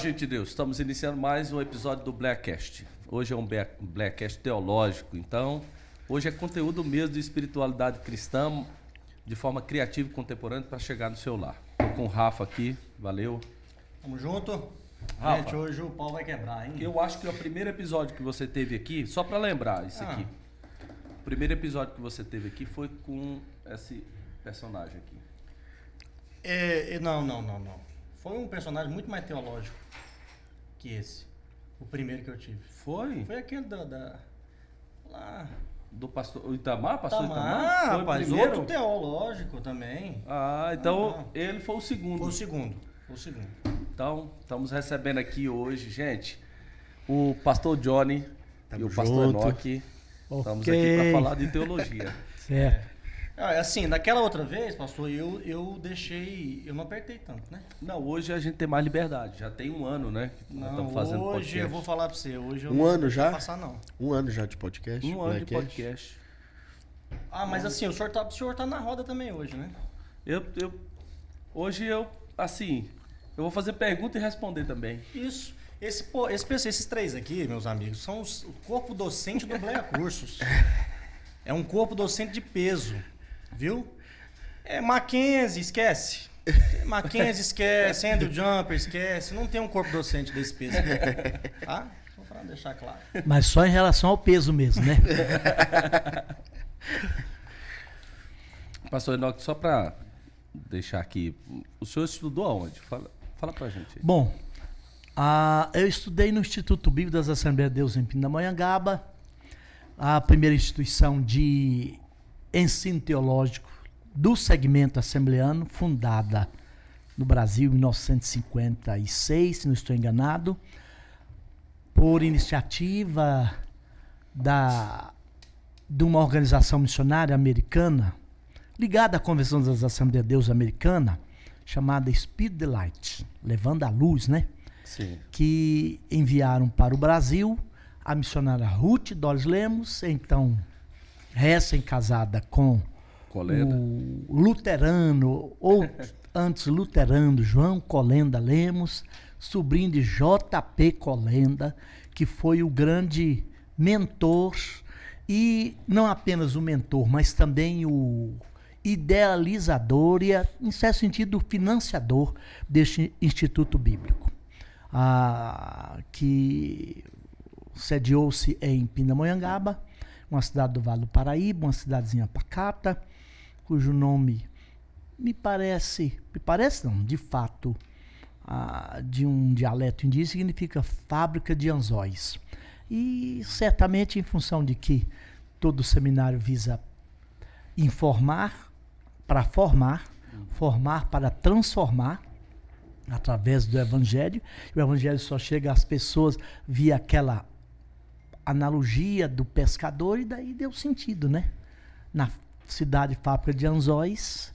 gente de Deus, estamos iniciando mais um episódio do Blackcast. Hoje é um Blackcast teológico, então hoje é conteúdo mesmo de espiritualidade cristã de forma criativa e contemporânea para chegar no seu lar. Estou com o Rafa aqui, valeu. Tamo junto. Rafa, gente, hoje o pau vai quebrar, hein? Eu acho que o primeiro episódio que você teve aqui, só para lembrar isso aqui, o primeiro episódio que você teve aqui foi com esse personagem aqui. Não. Foi um personagem muito mais teológico que esse. O primeiro que eu tive. Foi? Foi aquele lá. Do pastor Itamar? Pastor Itamar, Itamar? Foi rapaz, o primeiro? outro teológico também. Então ele foi o segundo. Foi o segundo. Então, estamos recebendo aqui hoje, gente, o pastor Johnny e o pastor junto. Enoque. Estamos aqui para falar de teologia. Certo. Assim, daquela outra vez, pastor, eu não apertei tanto, né? Não, hoje a gente tem mais liberdade. Já tem um ano, né? Que nós estamos fazendo hoje podcast. eu vou falar para você. Hoje eu Um não ano vou já? passar, não. Um ano já de podcast? Um ano de Blackcast? podcast. Mas assim, o senhor tá na roda também hoje, né? Hoje eu vou fazer pergunta e responder também. Isso. Esses três aqui, meus amigos, são o corpo docente do Bleia Cursos. É um corpo docente de peso, viu? Mackenzie, esquece. Mackenzie, esquece. Andrew Jumper, esquece. Não tem um corpo docente desse peso. Tá? Só pra deixar claro. Mas só em relação ao peso mesmo, né? Pastor Enoque, só para deixar aqui, o senhor estudou aonde? Fala pra gente aí. Bom, eu estudei no Instituto Bíblico das Assembleias de Deus em Pindamonhangaba, a primeira instituição de ensino teológico do segmento assembleano, fundada no Brasil em 1956, se não estou enganado, por iniciativa de uma organização missionária americana, ligada à Convenção das Assembleias de Deus americana, chamada Speed the Light, levando a luz, né? Sim. Que enviaram para o Brasil a missionária Ruth Doris Lemos, então recém-casada com Colenda. o luterano, ou antes luterano, João Colenda Lemos, sobrinho de J.P. Colenda, que foi o grande mentor, e não apenas o mentor, mas também o idealizador e, em certo sentido, o financiador deste Instituto Bíblico, que sediou-se em Pindamonhangaba, uma cidade do Vale do Paraíba, uma cidadezinha pacata, cujo nome de fato, de um dialeto indígena, significa fábrica de anzóis. E certamente em função de que todo seminário visa informar para formar para transformar através do Evangelho. O Evangelho só chega às pessoas via aquela analogia do pescador, e daí deu sentido, né? Na cidade fábrica de anzóis,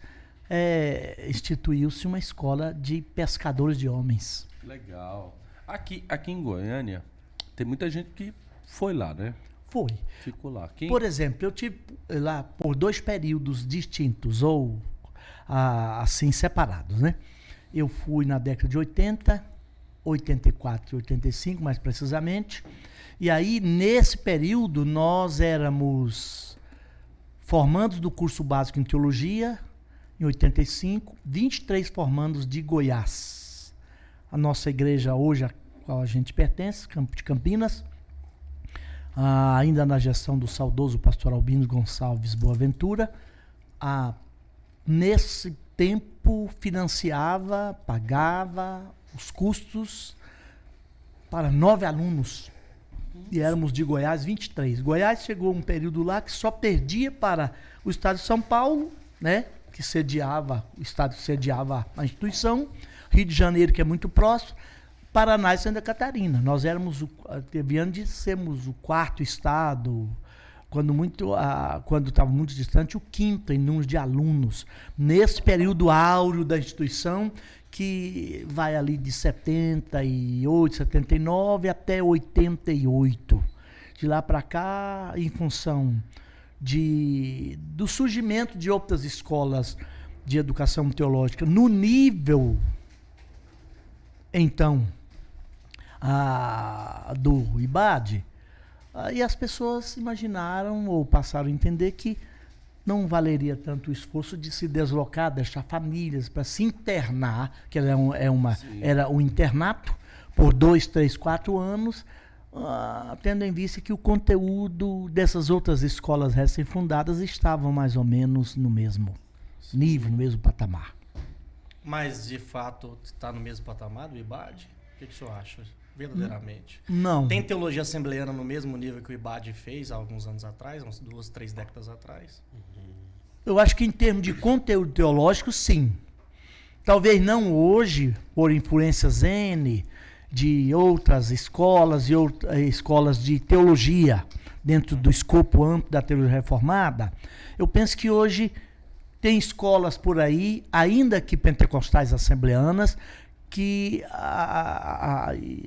instituiu-se uma escola de pescadores de homens. Legal. Aqui em Goiânia, tem muita gente que foi lá, né? Foi. Ficou lá. Por exemplo, eu tive lá por 2 períodos distintos, ou assim separados, né? Eu fui na década de 80, 84 e 85, mais precisamente. E aí, nesse período, nós éramos formandos do curso básico em teologia, em 85, 23 formandos de Goiás. A nossa igreja hoje, a qual a gente pertence, Campo de Campinas, ainda na gestão do saudoso pastor Albino Gonçalves Boaventura, nesse tempo financiava, pagava os custos para 9 alunos. E éramos de Goiás 23. Goiás chegou um período lá que só perdia para o estado de São Paulo, né? Que sediava, o estado que sediava a instituição, Rio de Janeiro, que é muito próximo, Paraná e Santa Catarina. Nós teve ano de sermos o 4º estado, quando estava muito distante, o 5º em número de alunos. Nesse período áureo da instituição, que vai ali de 78, 79 até 88. De lá para cá, em função do surgimento de outras escolas de educação teológica no nível, então, do IBAD, e as pessoas imaginaram ou passaram a entender que não valeria tanto o esforço de se deslocar, deixar famílias para se internar, que era um internato por 2, 3, 4 anos, tendo em vista que o conteúdo dessas outras escolas recém-fundadas estavam mais ou menos no mesmo nível, no mesmo patamar. Mas, de fato, está no mesmo patamar do IBAD? O que o senhor acha, verdadeiramente? Não. Tem teologia assembleana no mesmo nível que o IBAD fez há alguns anos atrás, umas 2, 3 décadas atrás? Eu acho que em termos de conteúdo teológico, sim. Talvez não hoje, por influências N, de outras escolas e escolas de teologia, dentro do escopo amplo da teologia reformada. Eu penso que hoje tem escolas por aí, ainda que pentecostais assembleanas, que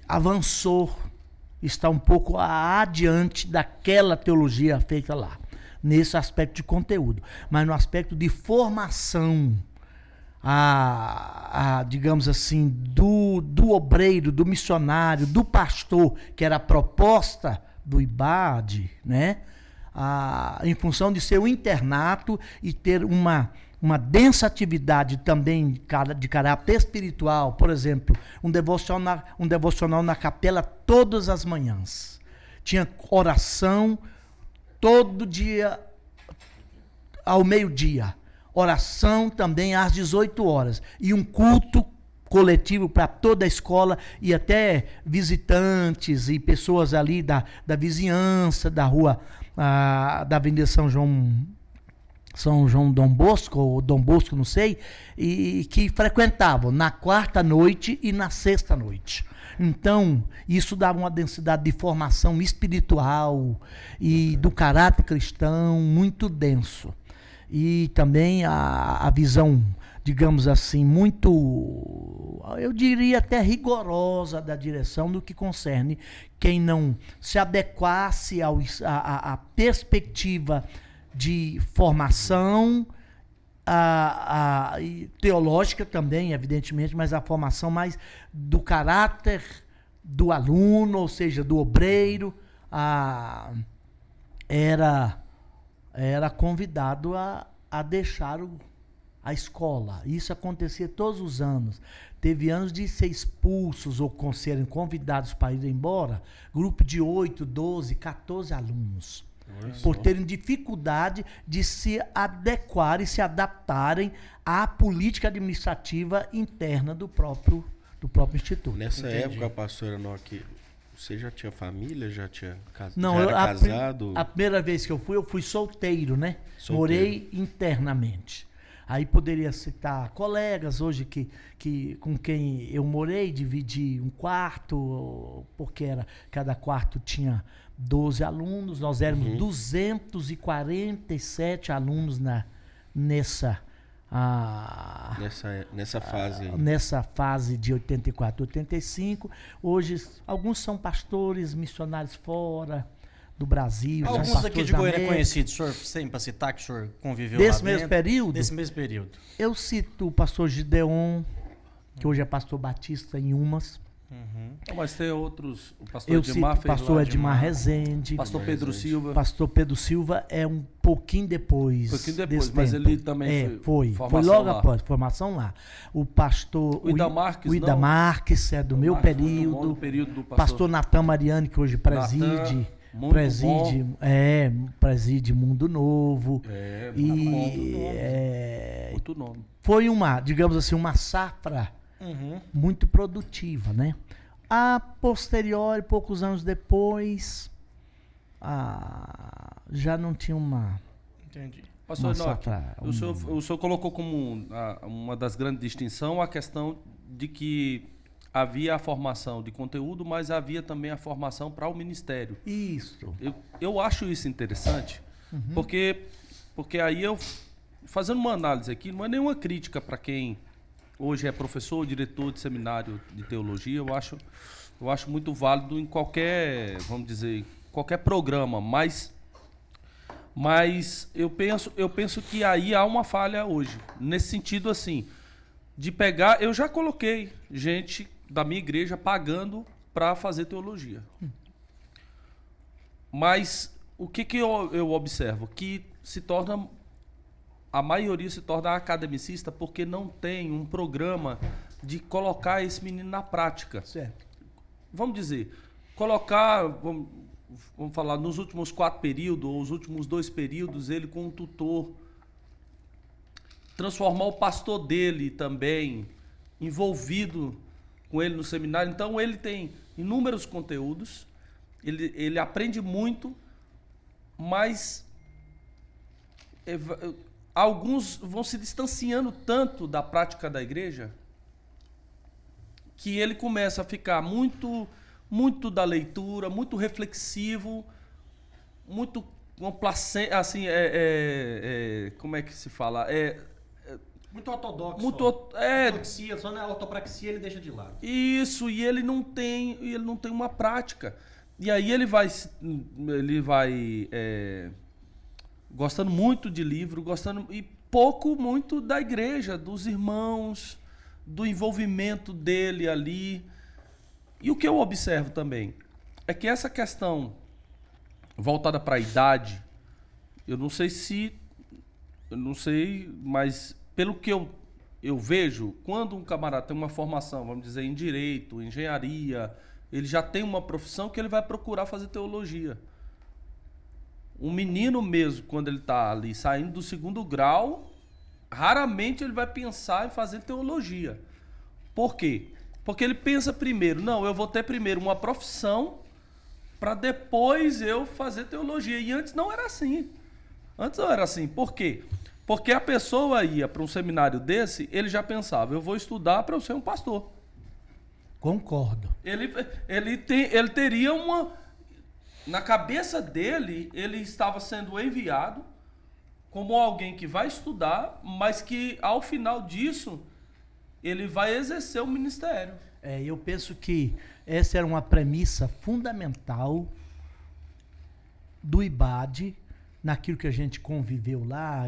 avançou, está um pouco adiante daquela teologia feita lá, nesse aspecto de conteúdo. Mas no aspecto de formação, digamos assim, do obreiro, do missionário, do pastor, que era a proposta do IBAD, né? Em função de ser um internato e ter uma densa atividade também de caráter espiritual, por exemplo, um devocional na capela todas as manhãs. Tinha oração todo dia ao meio-dia. Oração também às 18 horas. E um culto coletivo para toda a escola e até visitantes e pessoas ali da vizinhança, da rua, da Avenida São João Dom Bosco, ou Dom Bosco, não sei, e que frequentavam na quarta noite e na sexta noite. Então, isso dava uma densidade de formação espiritual e do caráter cristão muito denso. E também a visão, digamos assim, muito, eu diria até rigorosa da direção do que concerne quem não se adequasse à perspectiva de formação teológica também, evidentemente, mas a formação mais do caráter do aluno, ou seja, do obreiro, era convidado a deixar a escola. Isso acontecia todos os anos. Teve anos de ser expulsos ou serem convidados para ir embora, grupo de 8, 12, 14 alunos. Por terem dificuldade de se adequar e se adaptarem à política administrativa interna do próprio instituto. Nessa Entendi. época, pastora Enoque, você já tinha família? Já tinha Não, já era casado? A primeira vez que eu fui solteiro, né? Solteiro. Morei internamente. Aí poderia citar colegas hoje com quem eu morei, dividi um quarto, porque cada quarto tinha 12 alunos, nós éramos 247 alunos nessa fase aí. Nessa fase de 84, 85. Hoje, alguns são pastores, missionários fora do Brasil. são Alguns pastores aqui de da Goiânia América. conhecidos, senhor, sem para citar que o senhor conviveu Desse lá mesmo dentro. período? Desse mesmo período. Eu cito o pastor Gideon, que hoje é pastor batista em Umas. Mas tem outros. O pastor Eu Edmar cito o fez pastor lá, Edmar Rezende. Pastor Pedro Silva. Pastor Pedro Silva é um pouquinho depois. Mas tempo. ele também foi formação logo lá. após, formação lá. O pastor... O Ida Marques, o Ida não? Marques é do meu Marques, período. do período do Pastor Natan Mariani, que hoje preside... Natan, muito preside Mundo Novo. Muito nome. Foi digamos assim, uma safra muito produtiva, né? A posteriori, poucos anos depois, já não tinha uma... Entendi. Pastor Uma Enoque, safra, o senhor colocou como uma das grandes distinções a questão de que havia a formação de conteúdo, mas havia também a formação para o ministério. Isso. Eu acho isso interessante, porque aí eu, fazendo uma análise aqui, não é nenhuma crítica para quem hoje é professor, diretor de seminário de teologia, eu acho muito válido em qualquer, vamos dizer, qualquer programa, mas eu penso que aí há uma falha hoje, nesse sentido assim, de pegar, eu já coloquei gente da minha igreja pagando para fazer teologia. Mas o que eu observo? Que a maioria se torna academicista porque não tem um programa de colocar esse menino na prática. Certo. Vamos dizer, vamos falar, nos últimos 4 períodos, ou os últimos 2 períodos, ele com um tutor, transformar o pastor dele também envolvido com ele no seminário. Então ele tem inúmeros conteúdos, ele aprende muito, mas alguns vão se distanciando tanto da prática da igreja que ele começa a ficar muito da leitura, muito reflexivo, muito complacente, assim, como é que se fala? Muito ortodoxo. Ortodoxia, só na ortopraxia ele deixa de lado. Isso, e ele não tem uma prática. E aí ele vai gostando muito de livro, e muito da igreja, dos irmãos, do envolvimento dele ali. E o que eu observo também é que essa questão voltada para a idade, eu não sei, mas pelo que eu vejo, quando um camarada tem uma formação, vamos dizer, em direito, engenharia, ele já tem uma profissão que ele vai procurar fazer teologia. Um menino mesmo, quando ele está ali saindo do 2º grau, raramente ele vai pensar em fazer teologia. Por quê? Porque ele pensa primeiro, não, eu vou ter primeiro uma profissão para depois eu fazer teologia. E antes não era assim. Por quê? Porque a pessoa ia para um seminário desse, ele já pensava, eu vou estudar para eu ser um pastor. Concordo. Ele teria uma... Na cabeça dele, ele estava sendo enviado como alguém que vai estudar, mas que ao final disso, ele vai exercer o ministério. Eu penso que essa era uma premissa fundamental do IBAD, naquilo que a gente conviveu lá,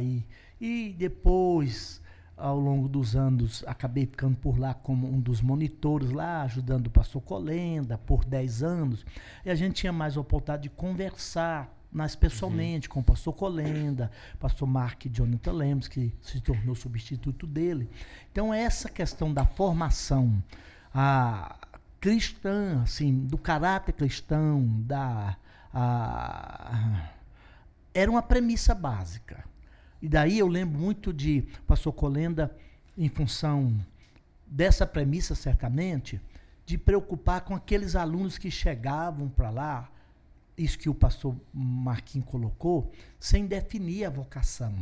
e depois, ao longo dos anos, acabei ficando por lá como um dos monitores lá, ajudando o pastor Colenda por 10 anos, e a gente tinha mais a oportunidade de conversar mais pessoalmente com o pastor Colenda, pastor Mark Jonathan Lemos, que se tornou substituto dele. Então essa questão da formação cristã, assim, do caráter cristão, era uma premissa básica. E daí eu lembro muito de pastor Colenda, em função dessa premissa, certamente, de preocupar com aqueles alunos que chegavam para lá, isso que o pastor Marquinhos colocou, sem definir a vocação.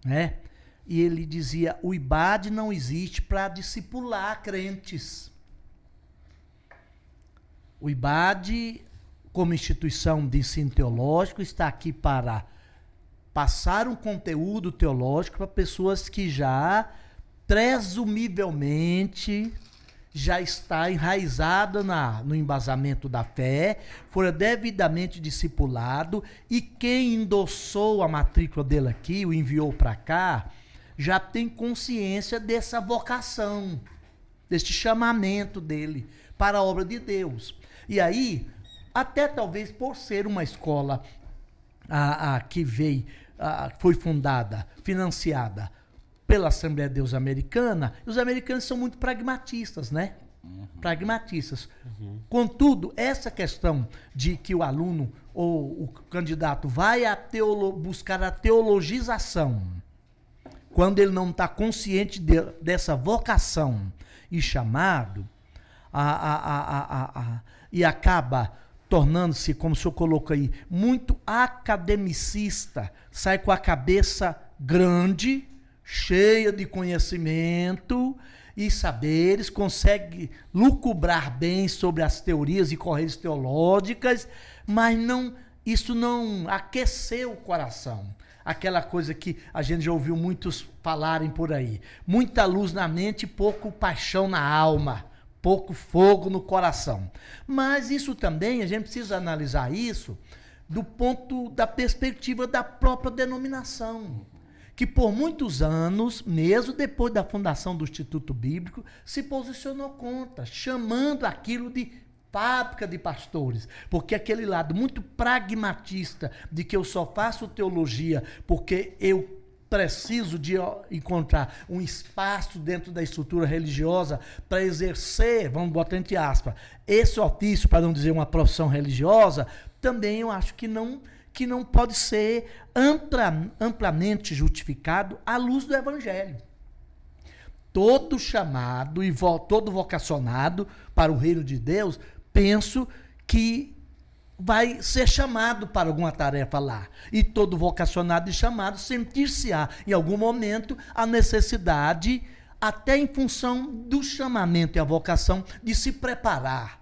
Né? E ele dizia, o IBAD não existe para discipular crentes. O IBAD, como instituição de ensino teológico, está aqui para passar um conteúdo teológico para pessoas que já, presumivelmente, já está enraizado no embasamento da fé, fora devidamente discipulado, e quem endossou a matrícula dele aqui, o enviou para cá, já tem consciência dessa vocação, deste chamamento dele para a obra de Deus. E aí, até talvez por ser uma escola que foi fundada, financiada pela Assembleia de Deus Americana, e os americanos são muito pragmatistas, né? Pragmatistas. Contudo, essa questão de que o aluno ou o candidato vai buscar a teologização, quando ele não está consciente dessa vocação e chamado, e acaba tornando-se, como o senhor colocou aí, muito academicista, sai com a cabeça grande, cheia de conhecimento e saberes, consegue lucubrar bem sobre as teorias e correntes teológicas, mas isso não aqueceu o coração. Aquela coisa que a gente já ouviu muitos falarem por aí. Muita luz na mente, pouco paixão na alma, pouco fogo no coração. Mas isso também, a gente precisa analisar isso do ponto da perspectiva da própria denominação. que por muitos anos, mesmo depois da fundação do Instituto Bíblico, se posicionou contra, chamando aquilo de fábrica de pastores, porque aquele lado muito pragmatista de que eu só faço teologia porque eu preciso de encontrar um espaço dentro da estrutura religiosa para exercer, vamos botar entre aspas, esse ofício, para não dizer uma profissão religiosa, também eu acho que não pode ser amplamente justificado à luz do Evangelho. Todo chamado e todo vocacionado para o reino de Deus, penso que vai ser chamado para alguma tarefa lá. E todo vocacionado e chamado sentir-se-á, em algum momento, a necessidade, até em função do chamamento e a vocação, de se preparar.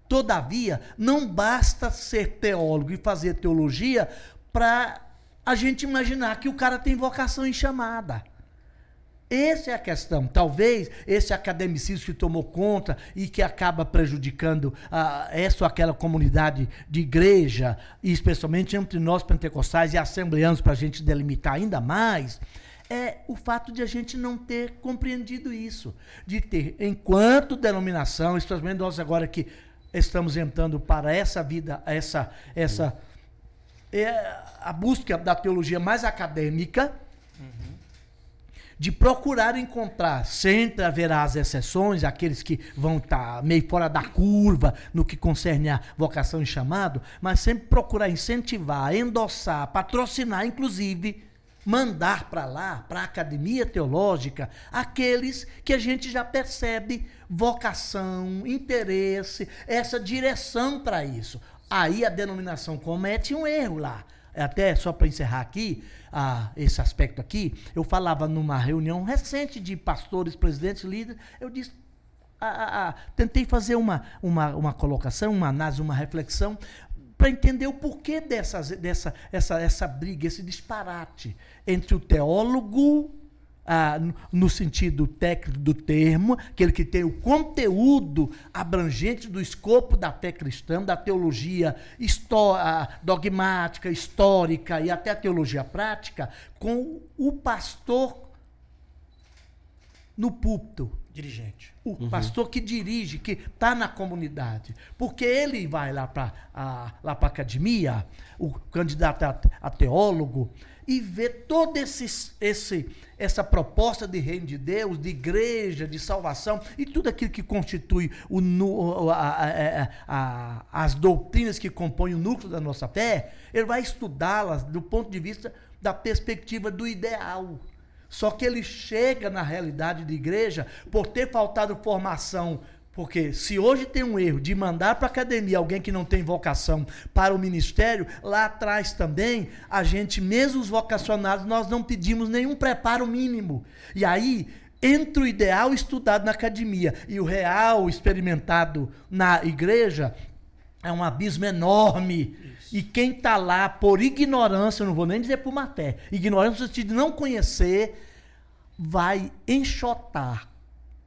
Todavia, não basta ser teólogo e fazer teologia para a gente imaginar que o cara tem vocação e chamada. Essa é a questão. Talvez esse academicismo que tomou conta e que acaba prejudicando essa ou aquela comunidade de igreja, e especialmente entre nós pentecostais e assembleanos, para a gente delimitar ainda mais, é o fato de a gente não ter compreendido isso. De ter, enquanto denominação, especialmente nós agora que estamos entrando para essa vida, a busca da teologia mais acadêmica, de procurar encontrar, sempre haverá as exceções, aqueles que vão estar meio fora da curva no que concerne a vocação e chamado, mas sempre procurar incentivar, endossar, patrocinar, inclusive, mandar para lá, para a academia teológica, aqueles que a gente já percebe vocação, interesse, essa direção para isso. Aí a denominação comete um erro lá. Até só para encerrar aqui, esse aspecto aqui, eu falava numa reunião recente de pastores, presidentes, líderes, eu disse, tentei fazer uma colocação, uma análise, uma reflexão, para entender o porquê essa briga, esse disparate entre o teólogo, no sentido técnico do termo, aquele que tem o conteúdo abrangente do escopo da fé cristã, da teologia dogmática, histórica e até a teologia prática, com o pastor no púlpito. Dirigente. O pastor que dirige, que está na comunidade. Porque ele vai lá para a academia, o candidato a teólogo, e vê toda essa proposta de reino de Deus, de igreja, de salvação, e tudo aquilo que constitui as doutrinas que compõem o núcleo da nossa fé, ele vai estudá-las do ponto de vista da perspectiva do ideal. Só que ele chega na realidade de igreja por ter faltado formação. Porque se hoje tem um erro de mandar para a academia alguém que não tem vocação para o ministério, lá atrás também, a gente, mesmo os vocacionados, nós não pedimos nenhum preparo mínimo. E aí, entre o ideal estudado na academia e o real experimentado na igreja, é um abismo enorme. E quem está lá por ignorância, eu não vou nem dizer por má fé, ignorância no sentido de não conhecer, vai enxotar,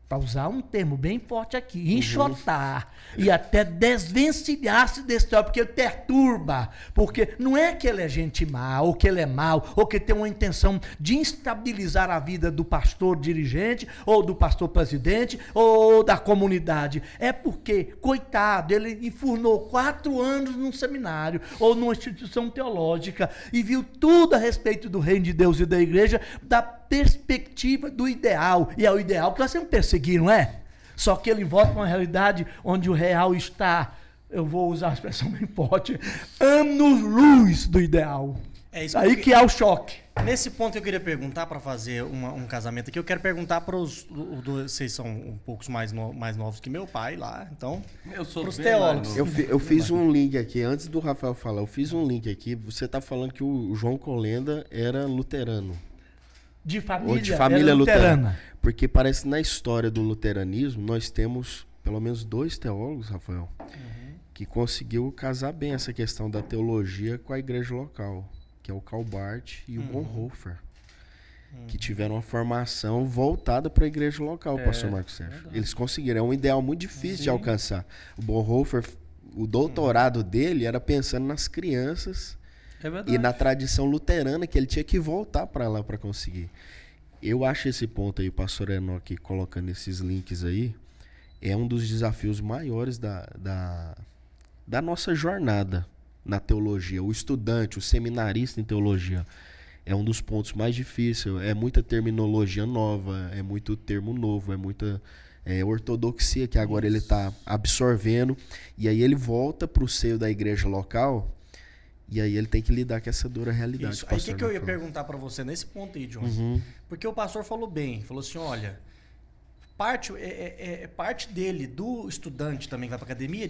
para usar um termo bem forte aqui, enxotar e até desvencilhar-se desse teólogo, porque ele perturba, porque não é que ele é gente má, ou que ele é mau, ou que tem uma intenção de instabilizar a vida do pastor dirigente, ou do pastor presidente, ou da comunidade. É porque, coitado, ele enfurnou 4 anos num seminário, ou numa instituição teológica, e viu tudo a respeito do reino de Deus e da igreja, da perspectiva do ideal, e é o ideal que nós sempre perseguimos, não é? Só que ele volta para uma realidade onde o real está, eu vou usar a expressão bem forte, anos-luz do ideal. É isso aí que há o choque. Nesse ponto eu queria perguntar, para fazer um casamento aqui, eu quero perguntar para os... Vocês são um pouco mais novos que meu pai lá, então... Eu sou pros bem teólogos. Eu fiz um link aqui, antes do Rafael falar, eu fiz um link aqui, você está falando que o João Colenda era luterano. De Ou de família família luterana. luterana. Porque parece que na história do luteranismo, nós temos pelo menos 2 teólogos, Rafael, que conseguiu casar bem essa questão da teologia com a igreja local, que é o Calbart e o Bonhoeffer, que tiveram uma formação voltada para a igreja local, pastor Marcos Sérgio. Eles conseguiram, é um ideal muito difícil de alcançar. O Bonhoeffer, o doutorado dele era pensando nas crianças É verdade. E na tradição luterana que ele tinha que voltar para lá para conseguir. Eu acho esse ponto aí, o pastor Enoque colocando esses links aí, é um dos desafios maiores da nossa jornada na teologia. O estudante, o seminarista em teologia, é um dos pontos mais difíceis. É muita terminologia nova, é muito termo novo, é muita ortodoxia que agora ele está absorvendo. E aí ele volta para o seio da igreja local e aí ele tem que lidar com essa dura realidade. Isso. Aí o que eu ia perguntar para você nesse ponto aí, John? Uhum. Porque o pastor falou bem, falou assim, olha, parte dele, do estudante também que vai para academia,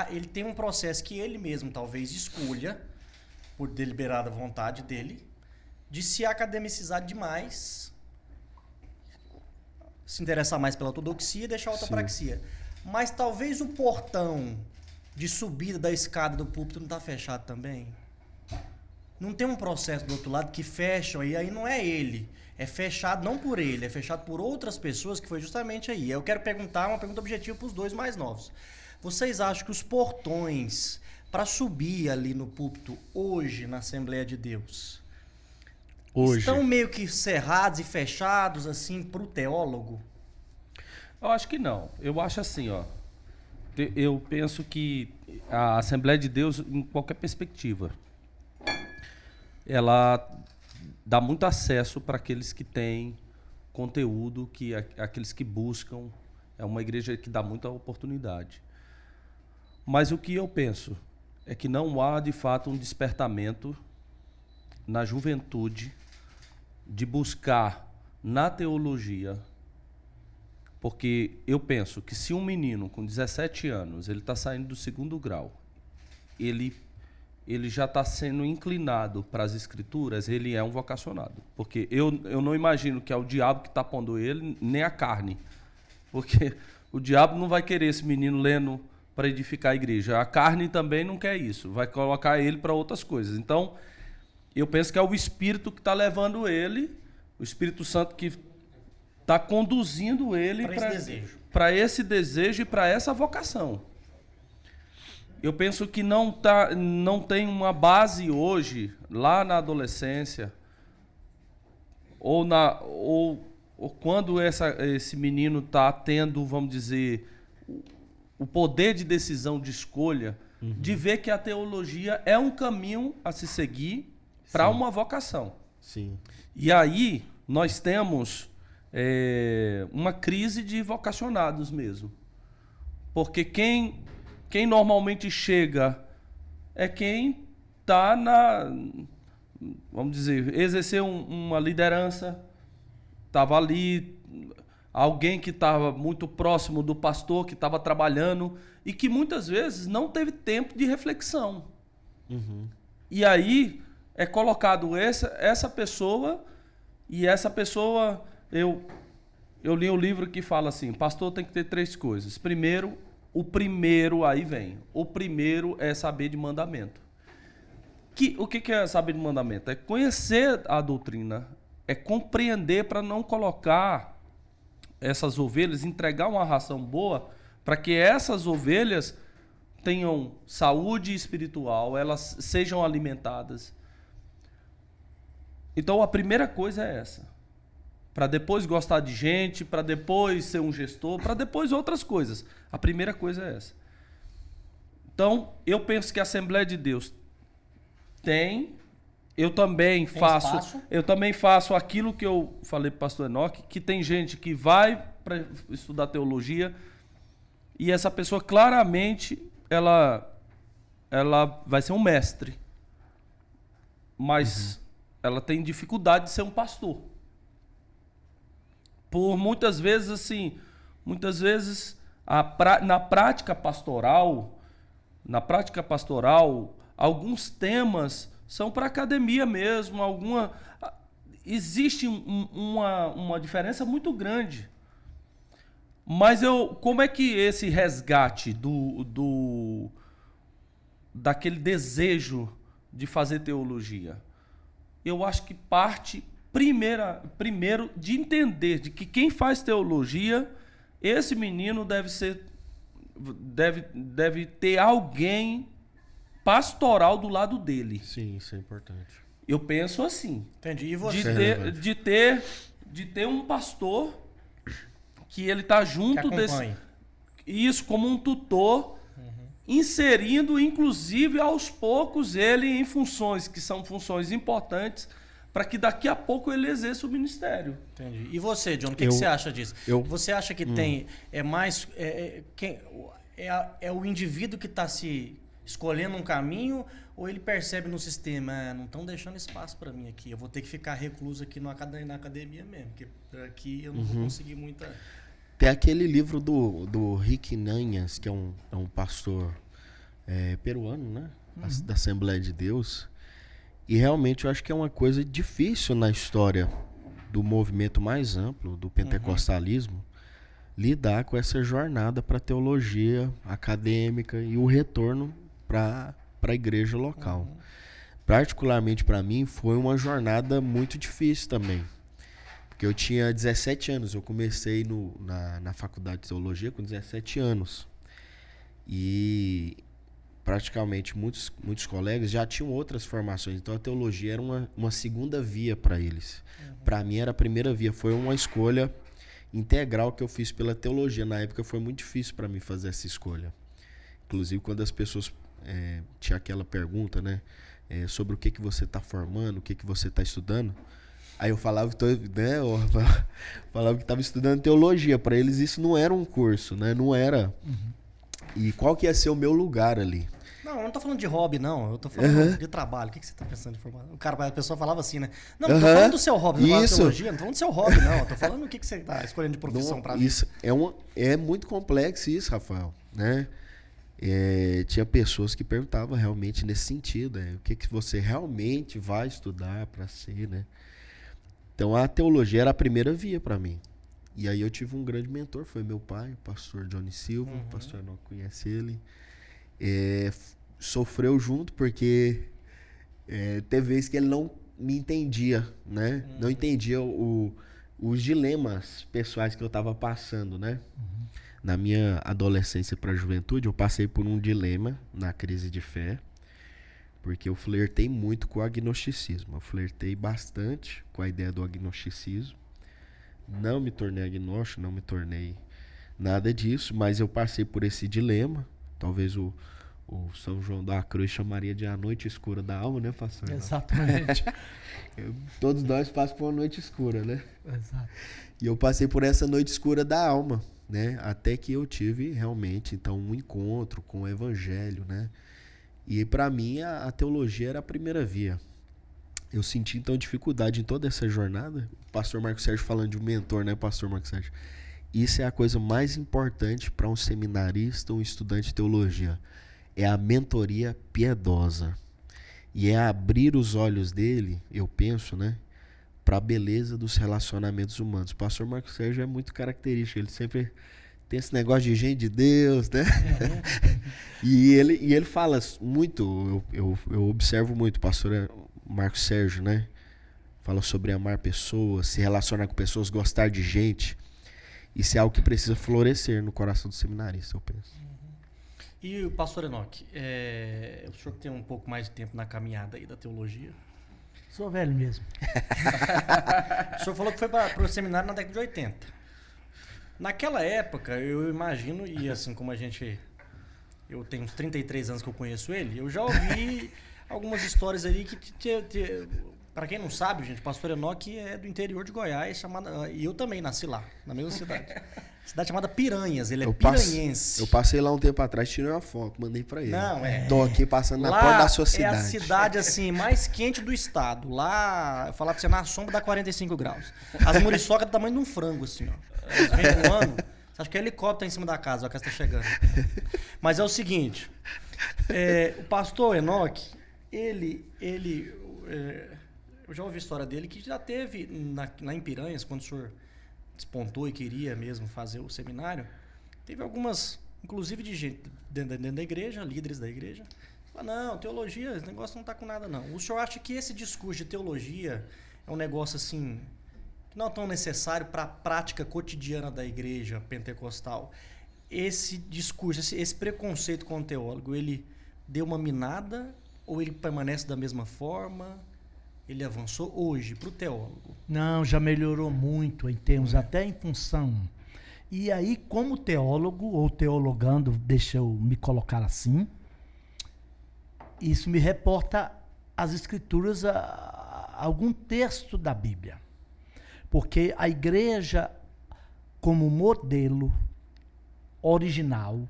ele tem um processo que ele mesmo talvez escolha, por deliberada vontade dele, de se academicizar demais, se interessar mais pela ortodoxia e deixar a ortopraxia. Mas talvez o portão de subida da escada do púlpito não está fechado também. Não tem um processo do outro lado que fecham e aí não é ele. É fechado não por ele, é fechado por outras pessoas, que foi justamente aí. Eu quero perguntar uma pergunta objetiva para os dois mais novos. Vocês acham que os portões para subir ali no púlpito hoje na Assembleia de Deus estão meio que cerrados e fechados assim para o teólogo? Eu acho que não. Eu acho assim, ó. Eu penso que a Assembleia de Deus, em qualquer perspectiva, ela dá muito acesso para aqueles que têm conteúdo, aqueles que buscam. É uma igreja que dá muita oportunidade. Mas o que eu penso é que não há, de fato, um despertamento na juventude de buscar na teologia, porque eu penso que se um menino com 17 anos, ele está saindo do 2º grau, ele já está sendo inclinado para as escrituras, ele é um vocacionado. Porque eu não imagino que é o diabo que está pondo ele, nem a carne. Porque o diabo não vai querer esse menino lendo para edificar a igreja. A carne também não quer isso, vai colocar ele para outras coisas. Então, eu penso que é o Espírito que está levando ele, o Espírito Santo que está conduzindo ele para esse desejo e para essa vocação. Eu penso que não tem uma base hoje, lá na adolescência, ou quando esse menino está tendo, vamos dizer, o poder de decisão, de escolha, de ver que a teologia é um caminho a se seguir para uma vocação. Sim. E aí nós temos uma crise de vocacionados mesmo. Porque quem normalmente chega é quem está vamos dizer, exerceu uma liderança, estava ali, alguém que estava muito próximo do pastor, que estava trabalhando e que muitas vezes não teve tempo de reflexão. Uhum. E aí é colocado essa pessoa, e essa pessoa, eu li um livro que fala assim, pastor tem que ter 3 coisas. O primeiro é saber de mandamento. O que é saber de mandamento? É conhecer a doutrina, é compreender para não colocar essas ovelhas, entregar uma ração boa para que essas ovelhas tenham saúde espiritual, elas sejam alimentadas. Então a primeira coisa é essa. Para depois gostar de gente, para depois ser um gestor, para depois outras coisas. A primeira coisa é essa. Então, eu penso que a Assembleia de Deus eu também faço aquilo que eu falei para o pastor Enoque, que tem gente que vai para estudar teologia e essa pessoa claramente ela vai ser um mestre, mas ela tem dificuldade de ser um pastor. Por muitas vezes na prática pastoral, alguns temas são para academia mesmo, existe uma diferença muito grande. Mas como é que esse resgate daquele desejo de fazer teologia? Eu acho que parte primeiro de entender de que quem faz teologia, esse menino deve ter alguém pastoral do lado dele. Sim, isso é importante. Eu penso assim. Entendi. E De você? ter um pastor que ele tá Que junto desse. acompanhe. Isso, como um tutor, inserindo, inclusive, aos poucos, ele em funções que são funções importantes para que daqui a pouco ele exerça o ministério. Entendi. E você, John, o que você acha disso? eu- Você acha que tem. É mais. É o indivíduo que está se escolhendo um caminho ou ele percebe no sistema, não estão deixando espaço para mim aqui, eu vou ter que ficar recluso aqui na academia mesmo, porque aqui eu não vou conseguir muita. Tem aquele livro do Rick Nanhas, que é um pastor peruano, né? Da Assembleia de Deus. E realmente eu acho que é uma coisa difícil na história do movimento mais amplo, do pentecostalismo, lidar com essa jornada para a teologia acadêmica e o retorno para a igreja local. Particularmente para mim, foi uma jornada muito difícil também. Porque eu tinha 17 anos, eu comecei na faculdade de teologia com 17 anos. E praticamente muitos colegas já tinham outras formações, então a teologia era uma segunda via para eles. Para mim era a primeira via, foi uma escolha integral que eu fiz pela teologia. Na época foi muito difícil para mim fazer essa escolha. Inclusive quando as pessoas tinha aquela pergunta, né, sobre o que você está formando, o que você está estudando. Aí eu falava falava que estava estudando teologia. Para eles isso não era um curso, né? Não era. E qual que ia ser o meu lugar ali? Não, eu não tô falando de hobby, não. Eu tô falando de trabalho. O que você tá pensando de formar? A pessoa falava assim, né? Não, não tô falando do seu hobby, não Isso. teologia, não tô falando do seu hobby, não. Eu tô falando o que você tá escolhendo de profissão pra mim. Isso é muito complexo isso, Rafael, né? Tinha pessoas que perguntavam realmente nesse sentido, o que você realmente vai estudar para ser, né? Então a teologia era a primeira via para mim. E aí eu tive um grande mentor, foi meu pai, o pastor Johnny Silva, o pastor não conhece ele. Sofreu junto porque teve vezes que ele não me entendia, né? Não entendia os dilemas pessoais que eu estava passando, né? Na minha adolescência para a juventude, eu passei por um dilema na crise de fé, porque eu flertei muito com o agnosticismo. Eu flertei bastante com a ideia do agnosticismo. Não me tornei agnóstico, não me tornei nada disso, mas eu passei por esse dilema. Talvez o São João da Cruz chamaria de a noite escura da alma, né, pastor? Exatamente. Todos nós passamos por uma noite escura, né? Exato. E eu passei por essa noite escura da alma, né? Até que eu tive realmente, então, um encontro com o evangelho, né? E para mim a teologia era a primeira via. Eu senti então dificuldade em toda essa jornada. O pastor Marcos Sérgio falando de um mentor, né, pastor Marcos Sérgio? Isso é a coisa mais importante para um seminarista, um estudante de teologia. É a mentoria piedosa. E é abrir os olhos dele, eu penso, né, para a beleza dos relacionamentos humanos. O pastor Marcos Sérgio é muito característico, ele sempre tem esse negócio de gente de Deus, né? E ele fala muito, eu observo muito, o pastor Marcos Sérgio, né? Fala sobre amar pessoas, se relacionar com pessoas, gostar de gente. Isso é algo que precisa florescer no coração do seminarista, eu penso. E o pastor Enoque, o senhor que tem um pouco mais de tempo na caminhada aí da teologia. Sou velho mesmo. O senhor falou que foi para o seminário na década de 80. Naquela época, eu imagino, e assim como eu tenho uns 33 anos que eu conheço ele, eu já ouvi algumas histórias ali que, para quem não sabe, gente, o pastor Enoque é do interior de Goiás, e eu também nasci lá, na mesma cidade. Cidade chamada Piranhas, ele é piranhense. Eu passei lá um tempo atrás, tirei uma foto, mandei pra ele. Não, Tô aqui passando na lá porta da sua cidade. é a cidade assim mais quente do estado. Lá, eu falar pra você, na sombra dá 45 graus. As muriçocas do tamanho de um frango, assim, ó. Eles vêm voando. Você acha que é helicóptero em cima da casa, ó, que está chegando. Mas é o seguinte, o pastor Enoque, eu já ouvi a história dele, que já teve lá em Piranhas, quando o senhor despontou e queria mesmo fazer o seminário, teve algumas, inclusive de gente dentro da igreja, líderes da igreja, falaram, não, teologia, esse negócio não está com nada não. O senhor acha que esse discurso de teologia é um negócio assim, que não é tão necessário para a prática cotidiana da igreja pentecostal? Esse discurso, esse preconceito com o teólogo, ele deu uma minada ou ele permanece da mesma forma? Ele avançou hoje para o teólogo? Não, já melhorou muito em termos, até em função. E aí, como teólogo, ou teologando, deixa eu me colocar assim, isso me reporta às escrituras, a algum texto da Bíblia. Porque a igreja, como modelo original,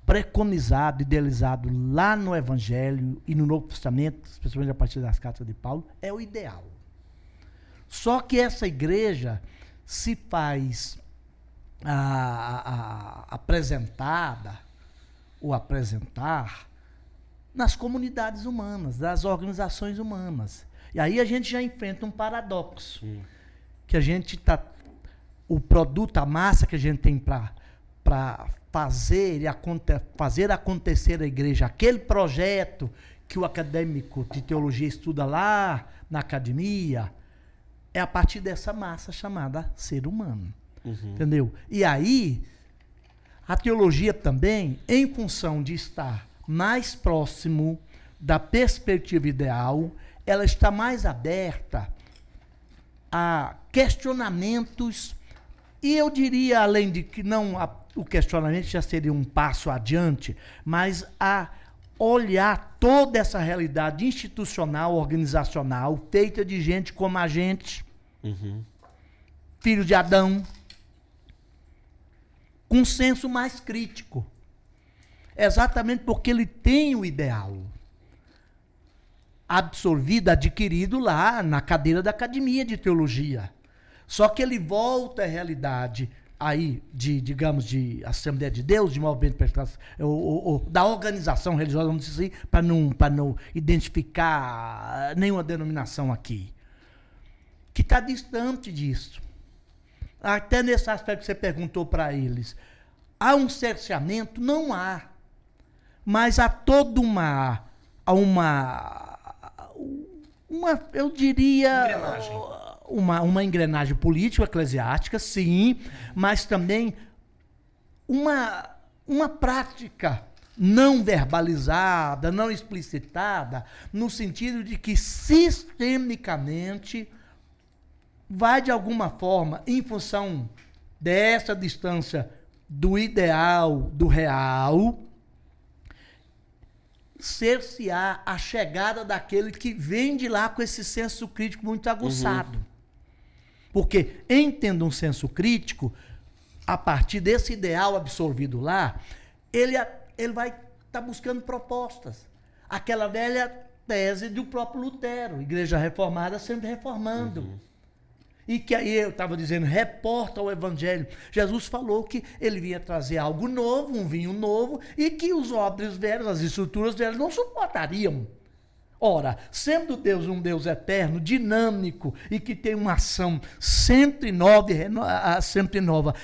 preconizado, idealizado lá no Evangelho e no Novo Testamento, especialmente a partir das cartas de Paulo, é o ideal. Só que essa igreja se faz apresentada ou apresentar nas comunidades humanas, das organizações humanas. E aí a gente já enfrenta um paradoxo. Que a gente está... O produto, a massa que a gente tem para fazer acontecer a igreja, aquele projeto que o acadêmico de teologia estuda lá na academia, é a partir dessa massa chamada ser humano. Entendeu? E aí, a teologia também, em função de estar mais próximo da perspectiva ideal, ela está mais aberta a questionamentos, e eu diria, além de que o questionamento já seria um passo adiante, mas a olhar toda essa realidade institucional, organizacional, feita de gente como a gente, filho de Adão, com um senso mais crítico. Exatamente porque ele tem o ideal absorvido, adquirido lá na cadeira da Academia de Teologia. Só que ele volta à realidade aí de Assembleia de Deus, de movimento ou da organização religiosa, vamos dizer assim, para não identificar nenhuma denominação aqui, que está distante disso. Até nesse aspecto que você perguntou para eles, há um cerceamento? Não há. Mas há toda eu diria... Engrenagem. Uma engrenagem político-eclesiástica, sim, mas também uma prática não verbalizada, não explicitada, no sentido de que sistemicamente vai, de alguma forma, em função dessa distância do ideal, do real, cercear a chegada daquele que vem de lá com esse senso crítico muito aguçado. Porque, entenda um senso crítico, a partir desse ideal absorvido lá, ele vai estar buscando propostas. Aquela velha tese do próprio Lutero, Igreja Reformada sempre reformando. E que aí eu estava dizendo, reporta ao Evangelho. Jesus falou que ele vinha trazer algo novo, um vinho novo, e que os odres velhos, as estruturas velhas não suportariam. Ora, sendo Deus um Deus eterno, dinâmico, e que tem uma ação sempre nova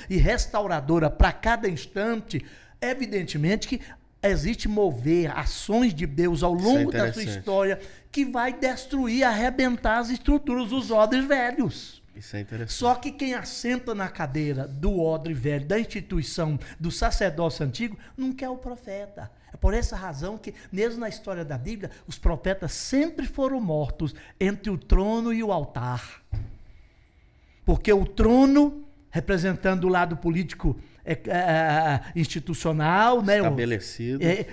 e restauradora para cada instante, evidentemente que existe mover ações de Deus ao longo da sua história que vai destruir, arrebentar as estruturas dos odres velhos. Isso é interessante. Só que quem assenta na cadeira do odre velho, da instituição, do sacerdócio antigo, não quer o profeta. É por essa razão que, mesmo na história da Bíblia, os profetas sempre foram mortos entre o trono e o altar. Porque o trono, representando o lado político institucional, né,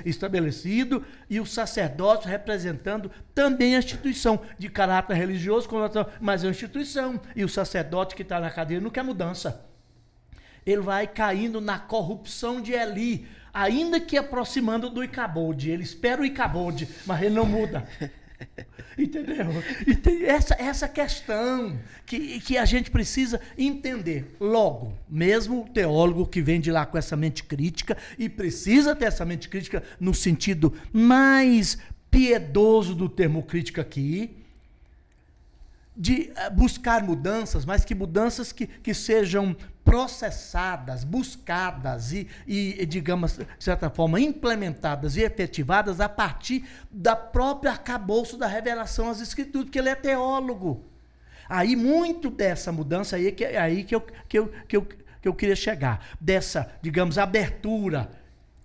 estabelecido, e o sacerdócio representando também a instituição de caráter religioso, mas é uma instituição. E o sacerdote que está na cadeira não quer mudança. Ele vai caindo na corrupção de Eli, ainda que aproximando do Icabode. Ele espera o Icabode, mas ele não muda. Entendeu? E tem essa questão que a gente precisa entender. Logo, mesmo o teólogo que vem de lá com essa mente crítica, e precisa ter essa mente crítica no sentido mais piedoso do termo crítica aqui, de buscar mudanças, mas que mudanças que sejam processadas, buscadas e, digamos, de certa forma, implementadas e efetivadas a partir da própria arcabouço da revelação às Escrituras, porque ele é teólogo. Aí, muito dessa mudança aí que eu queria chegar, dessa, digamos, abertura.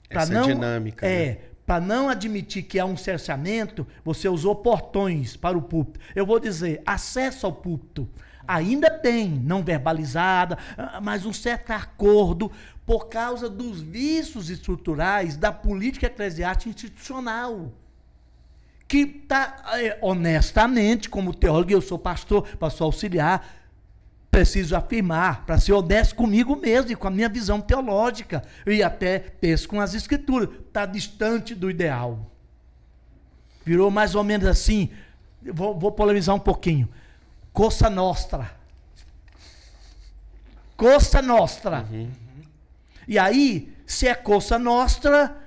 Essa dinâmica. Né? para não admitir que há um cerceamento, você usou portões para o púlpito. Eu vou dizer, acesso ao púlpito. Ainda tem, não verbalizada, mas um certo acordo por causa dos vícios estruturais da política eclesiástica institucional. Que está, honestamente, como teólogo, eu sou pastor auxiliar, preciso afirmar, para ser honesto comigo mesmo e com a minha visão teológica, e até penso com as escrituras, está distante do ideal. Virou mais ou menos assim, vou polemizar um pouquinho, Cosa Nostra. Cosa Nostra. E aí, se é Cosa Nostra,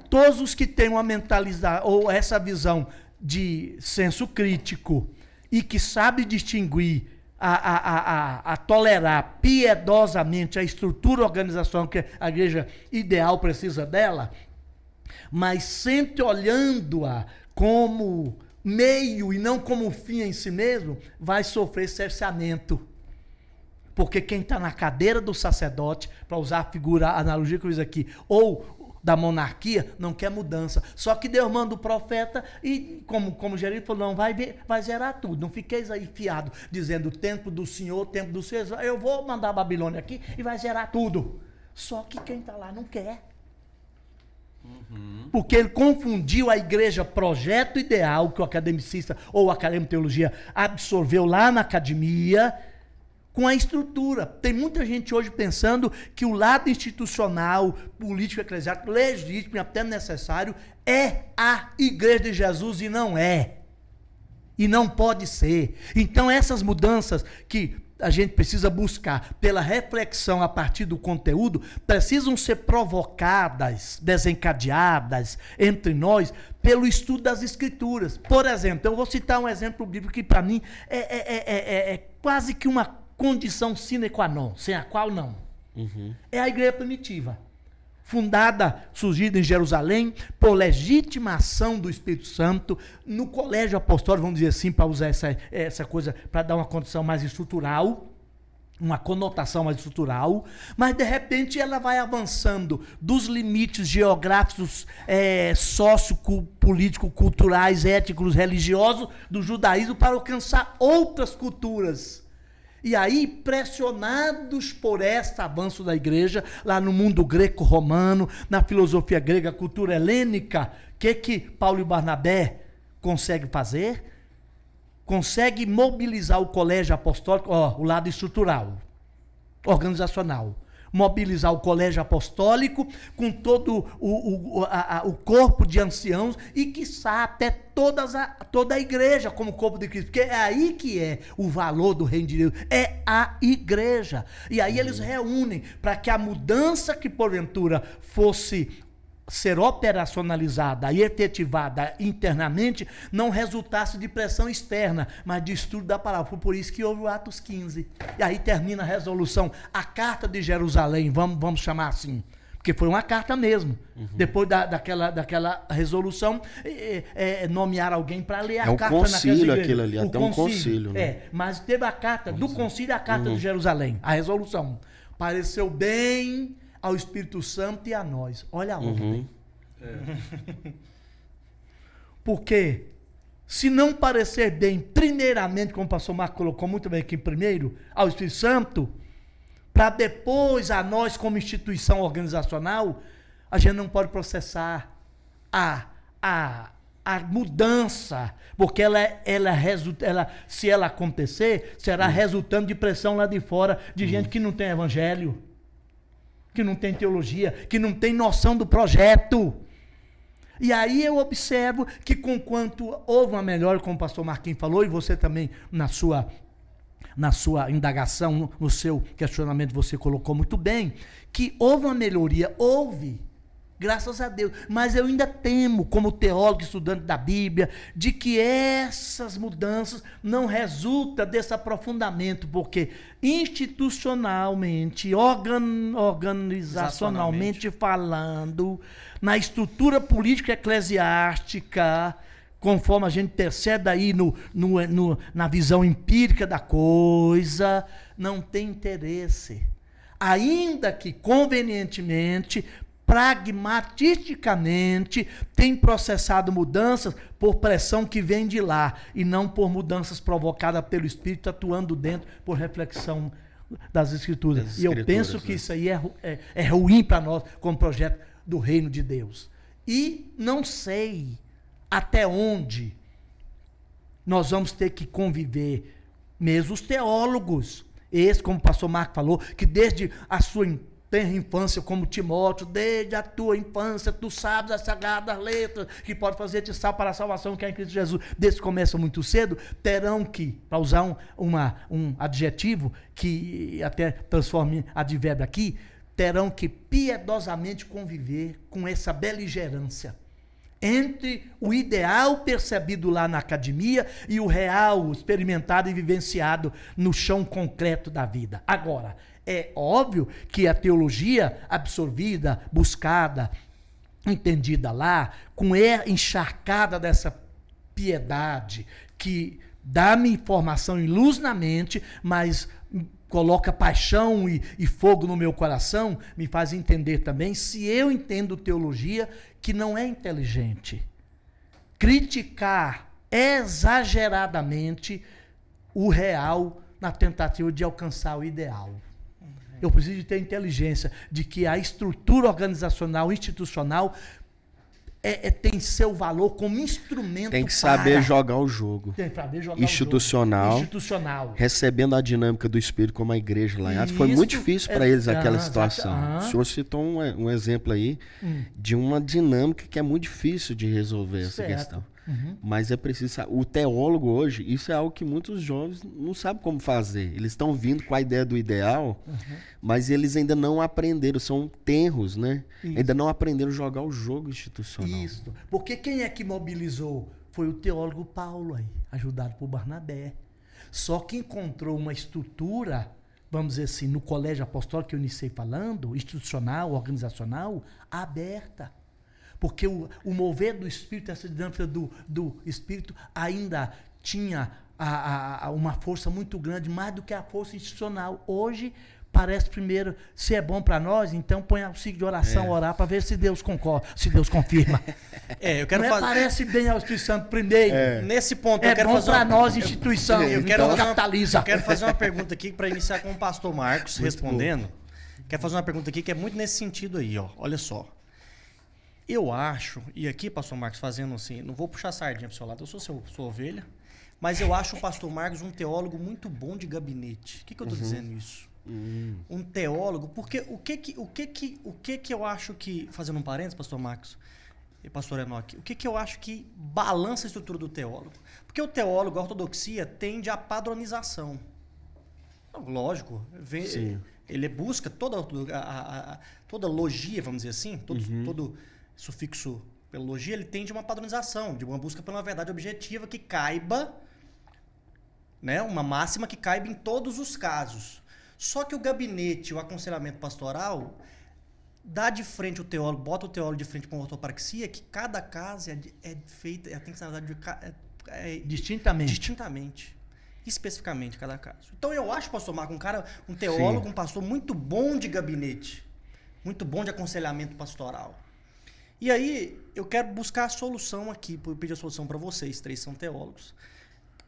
todos os que têm uma mentalidade, ou essa visão de senso crítico, e que sabe distinguir, a tolerar piedosamente a estrutura organizacional que a igreja ideal precisa dela, mas sempre olhando-a como meio e não como fim em si mesmo, vai sofrer cerceamento. Porque quem está na cadeira do sacerdote, para usar a figura, a analogia que eu fiz aqui, ou da monarquia, não quer mudança. Só que Deus manda o profeta e, como Jeremias falou, não, vai zerar tudo. Não fiqueis aí fiado, dizendo, templo do Senhor, templo do Senhor, eu vou mandar a Babilônia aqui e vai zerar tudo. Só que quem está lá não quer. Porque ele confundiu a igreja projeto ideal, que o academicista ou o acadêmico de teologia absorveu lá na academia, com a estrutura. Tem muita gente hoje pensando que o lado institucional, político, eclesiástico, legítimo e até necessário é a igreja de Jesus e não é. E não pode ser. Então essas mudanças que a gente precisa buscar pela reflexão a partir do conteúdo, precisam ser provocadas, desencadeadas entre nós pelo estudo das escrituras. Por exemplo, eu vou citar um exemplo bíblico que para mim é quase que uma condição sine qua non, sem a qual não. É a igreja primitiva. Fundada, surgida em Jerusalém, por legítima ação do Espírito Santo, no colégio apostólico, vamos dizer assim, para usar essa coisa, para dar uma condição mais estrutural, uma conotação mais estrutural, mas de repente ela vai avançando dos limites geográficos, sociopolíticos, culturais, étnicos, religiosos do judaísmo para alcançar outras culturas. E aí, pressionados por esse avanço da igreja, lá no mundo greco-romano, na filosofia grega, cultura helênica, o que Paulo e Barnabé conseguem fazer? Consegue mobilizar o colégio apostólico, o lado estrutural, organizacional. Mobilizar o colégio apostólico com todo o corpo de anciãos e, quiçá, até toda a igreja como corpo de Cristo. Porque é aí que é o valor do reino de Deus. É a igreja. E aí eles reúnem para que a mudança que, porventura, fosse ser operacionalizada e efetivada internamente, não resultasse de pressão externa, mas de estudo da palavra. Foi por isso que houve o Atos 15. E aí termina a resolução, a Carta de Jerusalém, vamos chamar assim, porque foi uma carta mesmo. Depois daquela resolução, nomear alguém para ler a carta. É um concílio aquilo ali, até um concílio. Né? Mas teve a carta do concílio, a Carta de Jerusalém, a resolução. Pareceu bem ao Espírito Santo e a nós. Olha a ordem. Porque, se não parecer bem, primeiramente, como o pastor Marco colocou muito bem aqui, primeiro, ao Espírito Santo, para depois a nós como instituição organizacional, a gente não pode processar a mudança, porque se ela acontecer, será resultando de pressão lá de fora, de gente que não tem evangelho, que não tem teologia, que não tem noção do projeto. E aí eu observo que, conquanto houve uma melhora, como o pastor Marquinhos falou, e você também, na sua indagação, no seu questionamento, você colocou muito bem, que houve uma melhoria, graças a Deus, mas eu ainda temo, como teólogo, estudante da Bíblia, de que essas mudanças não resultam desse aprofundamento, porque institucionalmente, organizacionalmente falando, na estrutura política eclesiástica, conforme a gente percebe aí na visão empírica da coisa, não tem interesse. Ainda que convenientemente pragmatisticamente tem processado mudanças por pressão que vem de lá e não por mudanças provocadas pelo Espírito atuando dentro por reflexão das Escrituras. E eu penso que isso aí é ruim para nós como projeto do reino de Deus. E não sei até onde nós vamos ter que conviver, mesmo os teólogos, esse, como o pastor Marco falou, que desde a sua tenra infância, como Timóteo, desde a tua infância, tu sabes as sagradas letras, que pode fazer-te salvo para a salvação que é em Cristo Jesus. Desde que começa muito cedo, terão que, para usar um adjetivo, que até transforme em advérbio aqui, terão que piedosamente conviver com essa beligerância entre o ideal percebido lá na academia e o real experimentado e vivenciado no chão concreto da vida. Agora, é óbvio que a teologia absorvida, buscada, entendida lá, encharcada dessa piedade que dá-me informação e luz na mente, mas coloca paixão e fogo no meu coração, me faz entender também, se eu entendo teologia, que não é inteligente. Criticar exageradamente o real na tentativa de alcançar o ideal. Eu preciso de ter inteligência de que a estrutura organizacional, institucional, tem seu valor como instrumento. Tem que saber jogar o jogo. Tem que saber jogar institucional, institucional. Recebendo a dinâmica do Espírito como a igreja lá em Atos. Foi muito difícil para eles aquela situação. O senhor citou um exemplo aí de uma dinâmica que é muito difícil de resolver essa questão. Mas é preciso. O teólogo hoje, isso é algo que muitos jovens não sabem como fazer. Eles estão vindo com a ideia do ideal, mas eles ainda não aprenderam, são tenros, né? Isso. Ainda não aprenderam a jogar o jogo institucional. Isso. Porque quem é que mobilizou? Foi o teólogo Paulo aí, ajudado por Barnabé. Só que encontrou uma estrutura, vamos dizer assim, no colégio apostólico que eu iniciei falando, institucional, organizacional, aberta. Porque o mover do Espírito, essa dinâmica do Espírito ainda tinha uma força muito grande, mais do que a força institucional. Hoje, parece primeiro, se é bom para nós, então põe o ciclo de oração, orar, para ver se Deus concorda, se Deus confirma. Eu quero fazer... Parece bem ao Espírito Santo primeiro. Nesse ponto, eu quero fazer para nós, instituição, eu quero capitaliza. Eu quero fazer uma pergunta aqui para iniciar com o pastor Marcos respondendo. Quero fazer uma pergunta aqui que é muito nesse sentido aí, ó. Olha só. Eu acho, e aqui, pastor Marcos, fazendo assim, não vou puxar a sardinha pro seu lado, eu sou sua ovelha, mas eu acho o pastor Marcos um teólogo muito bom de gabinete. O que eu estou dizendo isso? Um teólogo, porque o que eu acho que, fazendo um parênteses, pastor Marcos e pastor Enoque, o que eu acho que balança a estrutura do teólogo? Porque o teólogo, a ortodoxia, tende à padronização. Lógico, ele busca toda logia, vamos dizer assim, todo sufixo pela logia, ele tende a uma padronização, de uma busca pela verdade objetiva que caiba, né, uma máxima que caiba em todos os casos. Só que o gabinete, o aconselhamento pastoral, dá de frente o teólogo, bota o teólogo de frente com a ortopraxia, que cada caso é feita, tem que ser analisada distintamente. Especificamente cada caso. Então eu acho, pastor Marco, um teólogo, um pastor muito bom de gabinete, muito bom de aconselhamento pastoral. E aí eu quero buscar a solução aqui, pedir a solução para vocês, três são teólogos.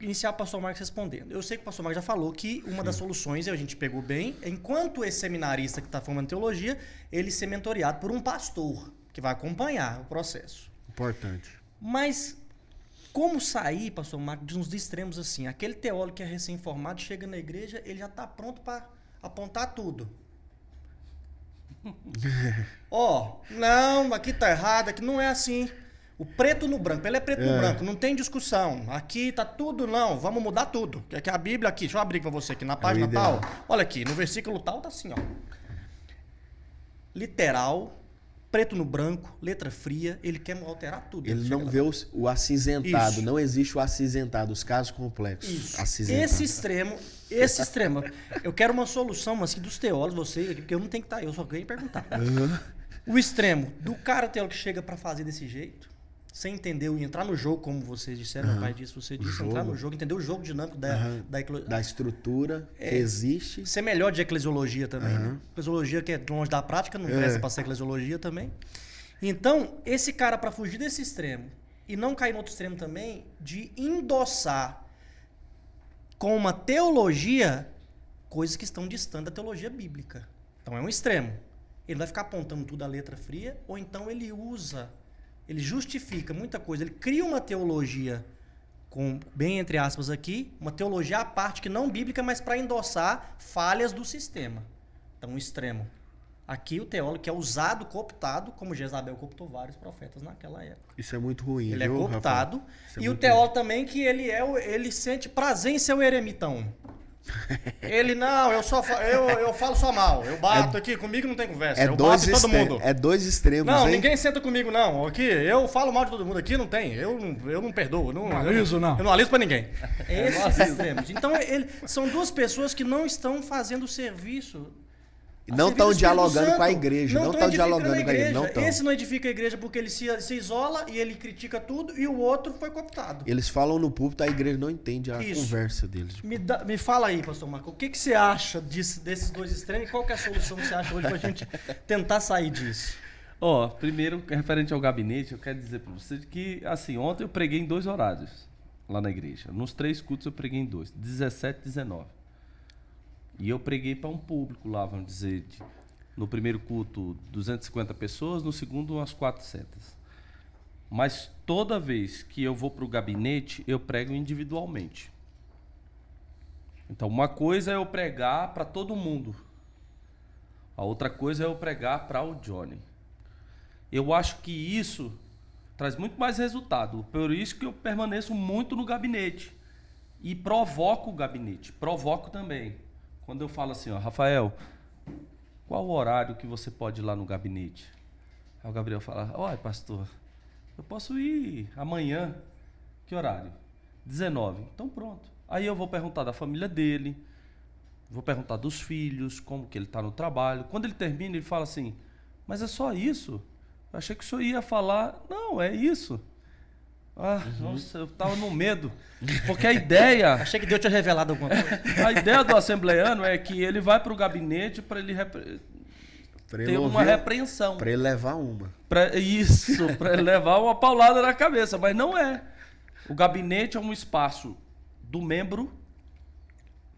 Iniciar o pastor Marcos respondendo. Eu sei que o pastor Marcos já falou que uma das soluções, e a gente pegou bem, enquanto esse seminarista que está formando teologia, ele ser mentoreado por um pastor, que vai acompanhar o processo. Importante. Mas como sair, pastor Marcos, de uns extremos assim? Aquele teólogo que é recém-formado, chega na igreja, ele já está pronto para apontar tudo. Não, aqui tá errado, aqui não é assim. O preto no branco, ele é preto no branco, não tem discussão. Aqui tá tudo, não, vamos mudar tudo. Que aqui a Bíblia, aqui, deixa eu abrir para você aqui, na página tal. Olha aqui, no versículo tal tá assim, ó. Literal, preto no branco, letra fria, ele quer alterar tudo. Ele não vê o acinzentado, não existe o acinzentado, os casos complexos. Esse extremo, eu quero uma solução assim, dos teólogos, vocês aqui, porque eu não tenho que estar, eu só ganho perguntar. O extremo do cara teólogo que chega para fazer desse jeito, sem entender e entrar no jogo, como vocês disseram, meu pai disse, você disse, entrar no jogo, entender o jogo dinâmico da estrutura que existe. Ser melhor de eclesiologia também. Né? Eclesiologia que é longe da prática, não presta para ser eclesiologia também. Então, esse cara, para fugir desse extremo e não cair no outro extremo também, de endossar com uma teologia coisas que estão distantes da teologia bíblica. Então, é um extremo. Ele vai ficar apontando tudo à letra fria, ou então ele justifica muita coisa, ele cria uma teologia, com bem entre aspas aqui, uma teologia à parte que não bíblica, mas para endossar falhas do sistema. Então, um extremo. Aqui o teólogo que é usado, cooptado, como Jezabel cooptou vários profetas naquela época. Isso é muito ruim, ele viu, é cooptado. É e o teólogo também que ele sente prazer em ser o eremitão. Ele, não, eu falo só mal. Eu bato aqui, comigo não tem conversa. Eu bato em todo mundo. É dois extremos, não, hein? ninguém senta comigo, não. Aqui, eu falo mal de todo mundo. Aqui não tem. Eu não perdoo. Eu não aliso pra ninguém. Esses extremos. Então, são duas pessoas que não estão fazendo serviço. Não estão dialogando com a igreja. Não estão dialogando com a igreja. Não tão. Esse não edifica a igreja porque ele se isola e ele critica tudo, e o outro foi cooptado. Eles falam no púlpito, a igreja não entende a conversa deles. Me fala aí, pastor Marco, o que você acha desses dois extremos e qual que é a solução que você acha hoje pra gente tentar sair disso? Primeiro, referente ao gabinete, eu quero dizer para você que, assim, ontem eu preguei em 2 horários lá na igreja. Nos 3 cultos eu preguei em 2, 17 e 19. E eu preguei para um público lá, vamos dizer, no primeiro culto 250 pessoas, no segundo umas 400. Mas toda vez que eu vou para o gabinete, eu prego individualmente. Então, uma coisa é eu pregar para todo mundo. A outra coisa é eu pregar para o Johnny. Eu acho que isso traz muito mais resultado. Por isso que eu permaneço muito no gabinete. E provoco o gabinete. Provoco também. Quando eu falo assim, Rafael, qual o horário que você pode ir lá no gabinete? Aí o Gabriel fala, olha, pastor, eu posso ir amanhã. Que horário? 19. Então pronto. Aí eu vou perguntar da família dele, vou perguntar dos filhos, como que ele está no trabalho. Quando ele termina, ele fala assim, mas é só isso? Eu achei que o senhor ia falar, não, é isso. Nossa, eu tava no medo. Porque a ideia... Achei que Deus tinha revelado alguma coisa. A ideia do assembleiano é que ele vai para o gabinete para ele ter uma repreensão. Para ele levar uma. Para ele levar uma paulada na cabeça. Mas não é. O gabinete é um espaço do membro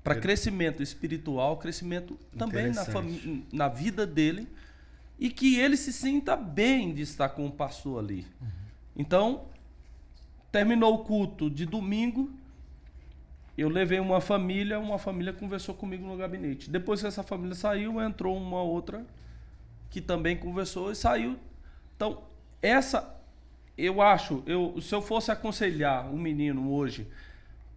para crescimento espiritual, crescimento também na vida dele. E que ele se sinta bem de estar com o pastor ali. Então... Terminou o culto de domingo, eu levei uma família conversou comigo no gabinete. Depois que essa família saiu, entrou uma outra que também conversou e saiu. Então, eu acho, se eu fosse aconselhar um menino hoje,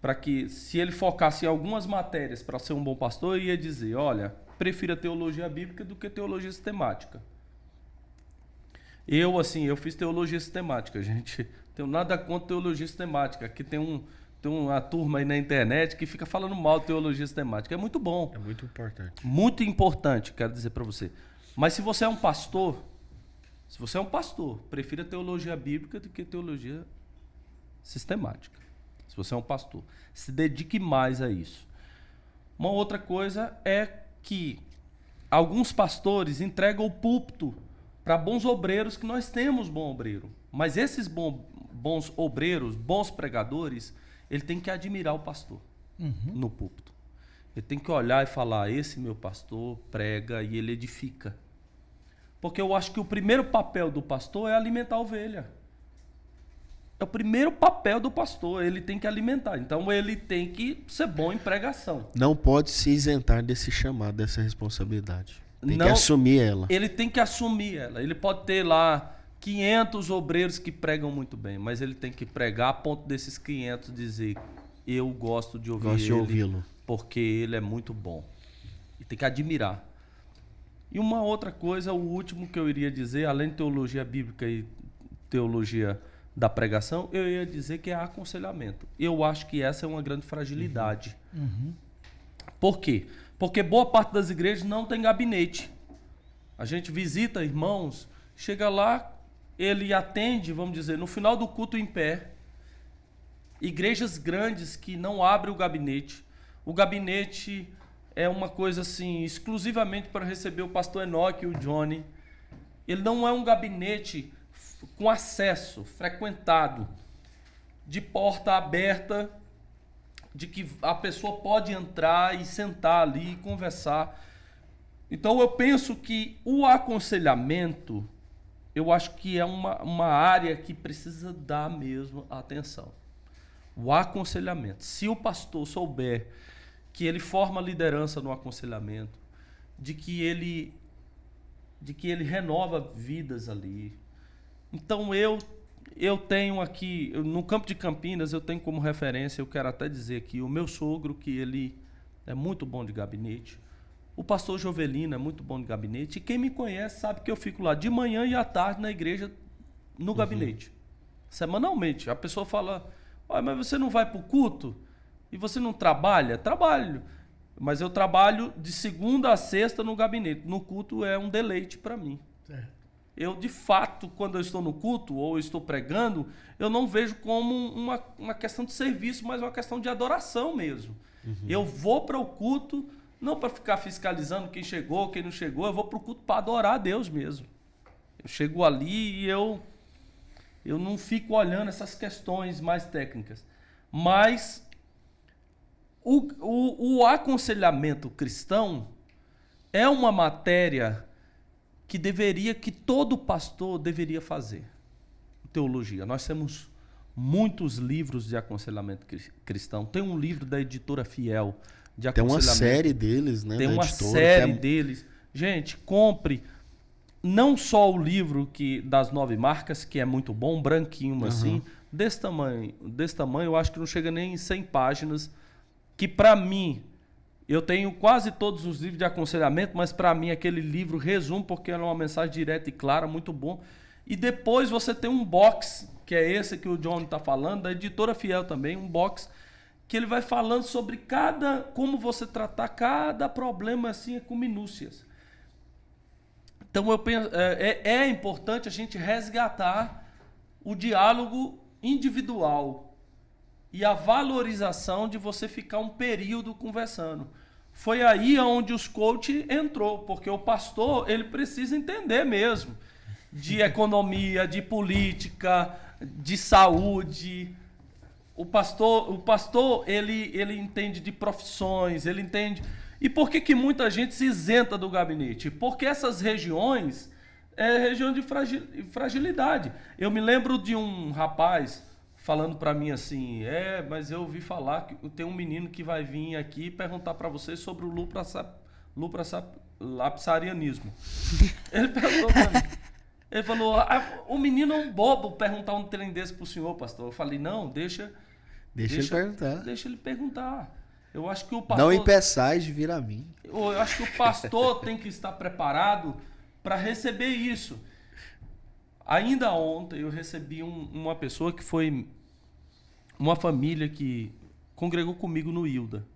para que, se ele focasse em algumas matérias para ser um bom pastor, eu ia dizer, olha, prefira teologia bíblica do que teologia sistemática. Eu fiz teologia sistemática, gente. Tenho nada contra teologia sistemática. Aqui tem uma turma aí na internet que fica falando mal de teologia sistemática. É muito bom. É muito importante. Muito importante, quero dizer para você. Mas se você é um pastor, prefira teologia bíblica do que teologia sistemática. Se você é um pastor, se dedique mais a isso. Uma outra coisa é que alguns pastores entregam o púlpito para bons obreiros, que nós temos bom obreiro. Mas esses bons obreiros, bons pregadores, ele tem que admirar o pastor no púlpito. Ele tem que olhar e falar, esse meu pastor prega e ele edifica. Porque eu acho que o primeiro papel do pastor é alimentar a ovelha. É o primeiro papel do pastor, ele tem que alimentar. Então ele tem que ser bom em pregação. Não pode se isentar desse chamado, dessa responsabilidade. Tem que assumir ela. Ele tem que assumir ela. Ele pode ter lá 500 obreiros que pregam muito bem, mas ele tem que pregar a ponto desses 500 dizer, eu gosto de ouvi-lo, porque ele é muito bom. E tem que admirar. E uma outra coisa, o último que eu iria dizer, além de teologia bíblica e teologia da pregação, eu ia dizer que é aconselhamento. Eu acho que essa é uma grande fragilidade. Por quê? Porque boa parte das igrejas não tem gabinete. A gente visita irmãos, chega lá, ele atende, vamos dizer, no final do culto em pé. Igrejas grandes que não abrem o gabinete. O gabinete é uma coisa assim, exclusivamente para receber o pastor Enoque e o Johnny. Ele não é um gabinete com acesso, frequentado, de porta aberta, de que a pessoa pode entrar e sentar ali e conversar. Então eu penso que o aconselhamento, eu acho que é uma área que precisa dar mesmo atenção. O aconselhamento. Se o pastor souber que ele forma liderança no aconselhamento, de que ele renova vidas ali. Então eu tenho aqui, no campo de Campinas, eu tenho como referência, eu quero até dizer aqui, o meu sogro, que ele é muito bom de gabinete. O pastor Jovelino é muito bom de gabinete. E quem me conhece sabe que eu fico lá de manhã e à tarde na igreja, no gabinete. Semanalmente. A pessoa fala, olha, mas você não vai para o culto? E você não trabalha? Trabalho. Mas eu trabalho de segunda a sexta no gabinete. No culto é um deleite para mim. Eu, de fato, quando eu estou no culto ou eu estou pregando, eu não vejo como uma questão de serviço, mas uma questão de adoração mesmo. Eu vou para o culto, não para ficar fiscalizando quem chegou, quem não chegou, eu vou para o culto para adorar a Deus mesmo. Eu chego ali e eu não fico olhando essas questões mais técnicas. Mas o aconselhamento cristão é uma matéria que todo pastor deveria fazer. Teologia. Nós temos muitos livros de aconselhamento cristão. Tem um livro da editora Fiel de aconselhamento. Tem uma série deles, né? Tem uma série deles. Gente, compre não só o livro das 9 marcas, que é muito bom, branquinho assim, desse tamanho, eu acho que não chega nem em 100 páginas, que para mim, eu tenho quase todos os livros de aconselhamento, mas para mim aquele livro resume, porque é uma mensagem direta e clara, muito bom. E depois você tem um box, que é esse que o John está falando, da editora Fiel também, um box, que ele vai falando sobre como você tratar cada problema assim com minúcias. Então eu penso, é importante a gente resgatar o diálogo individual e a valorização de você ficar um período conversando. Foi aí onde os coach entrou, porque o pastor ele precisa entender mesmo de economia, de política, de saúde. O pastor ele entende de profissões, ele entende. E por que muita gente se isenta do gabinete? Porque essas regiões é região de fragilidade. Eu me lembro de um rapaz falando para mim assim, mas eu ouvi falar que tem um menino que vai vir aqui perguntar para vocês sobre o lapsarianismo. Ele perguntou para mim. Ele falou, o menino é um bobo perguntar um trem desse pro senhor, pastor. Eu falei, não, deixa ele perguntar. Deixa ele perguntar. Eu acho que o pastor... Não impeçais de vir a mim. Eu acho que o pastor tem que estar preparado para receber isso. Ainda ontem eu recebi uma pessoa que foi uma família que congregou comigo no Hilda.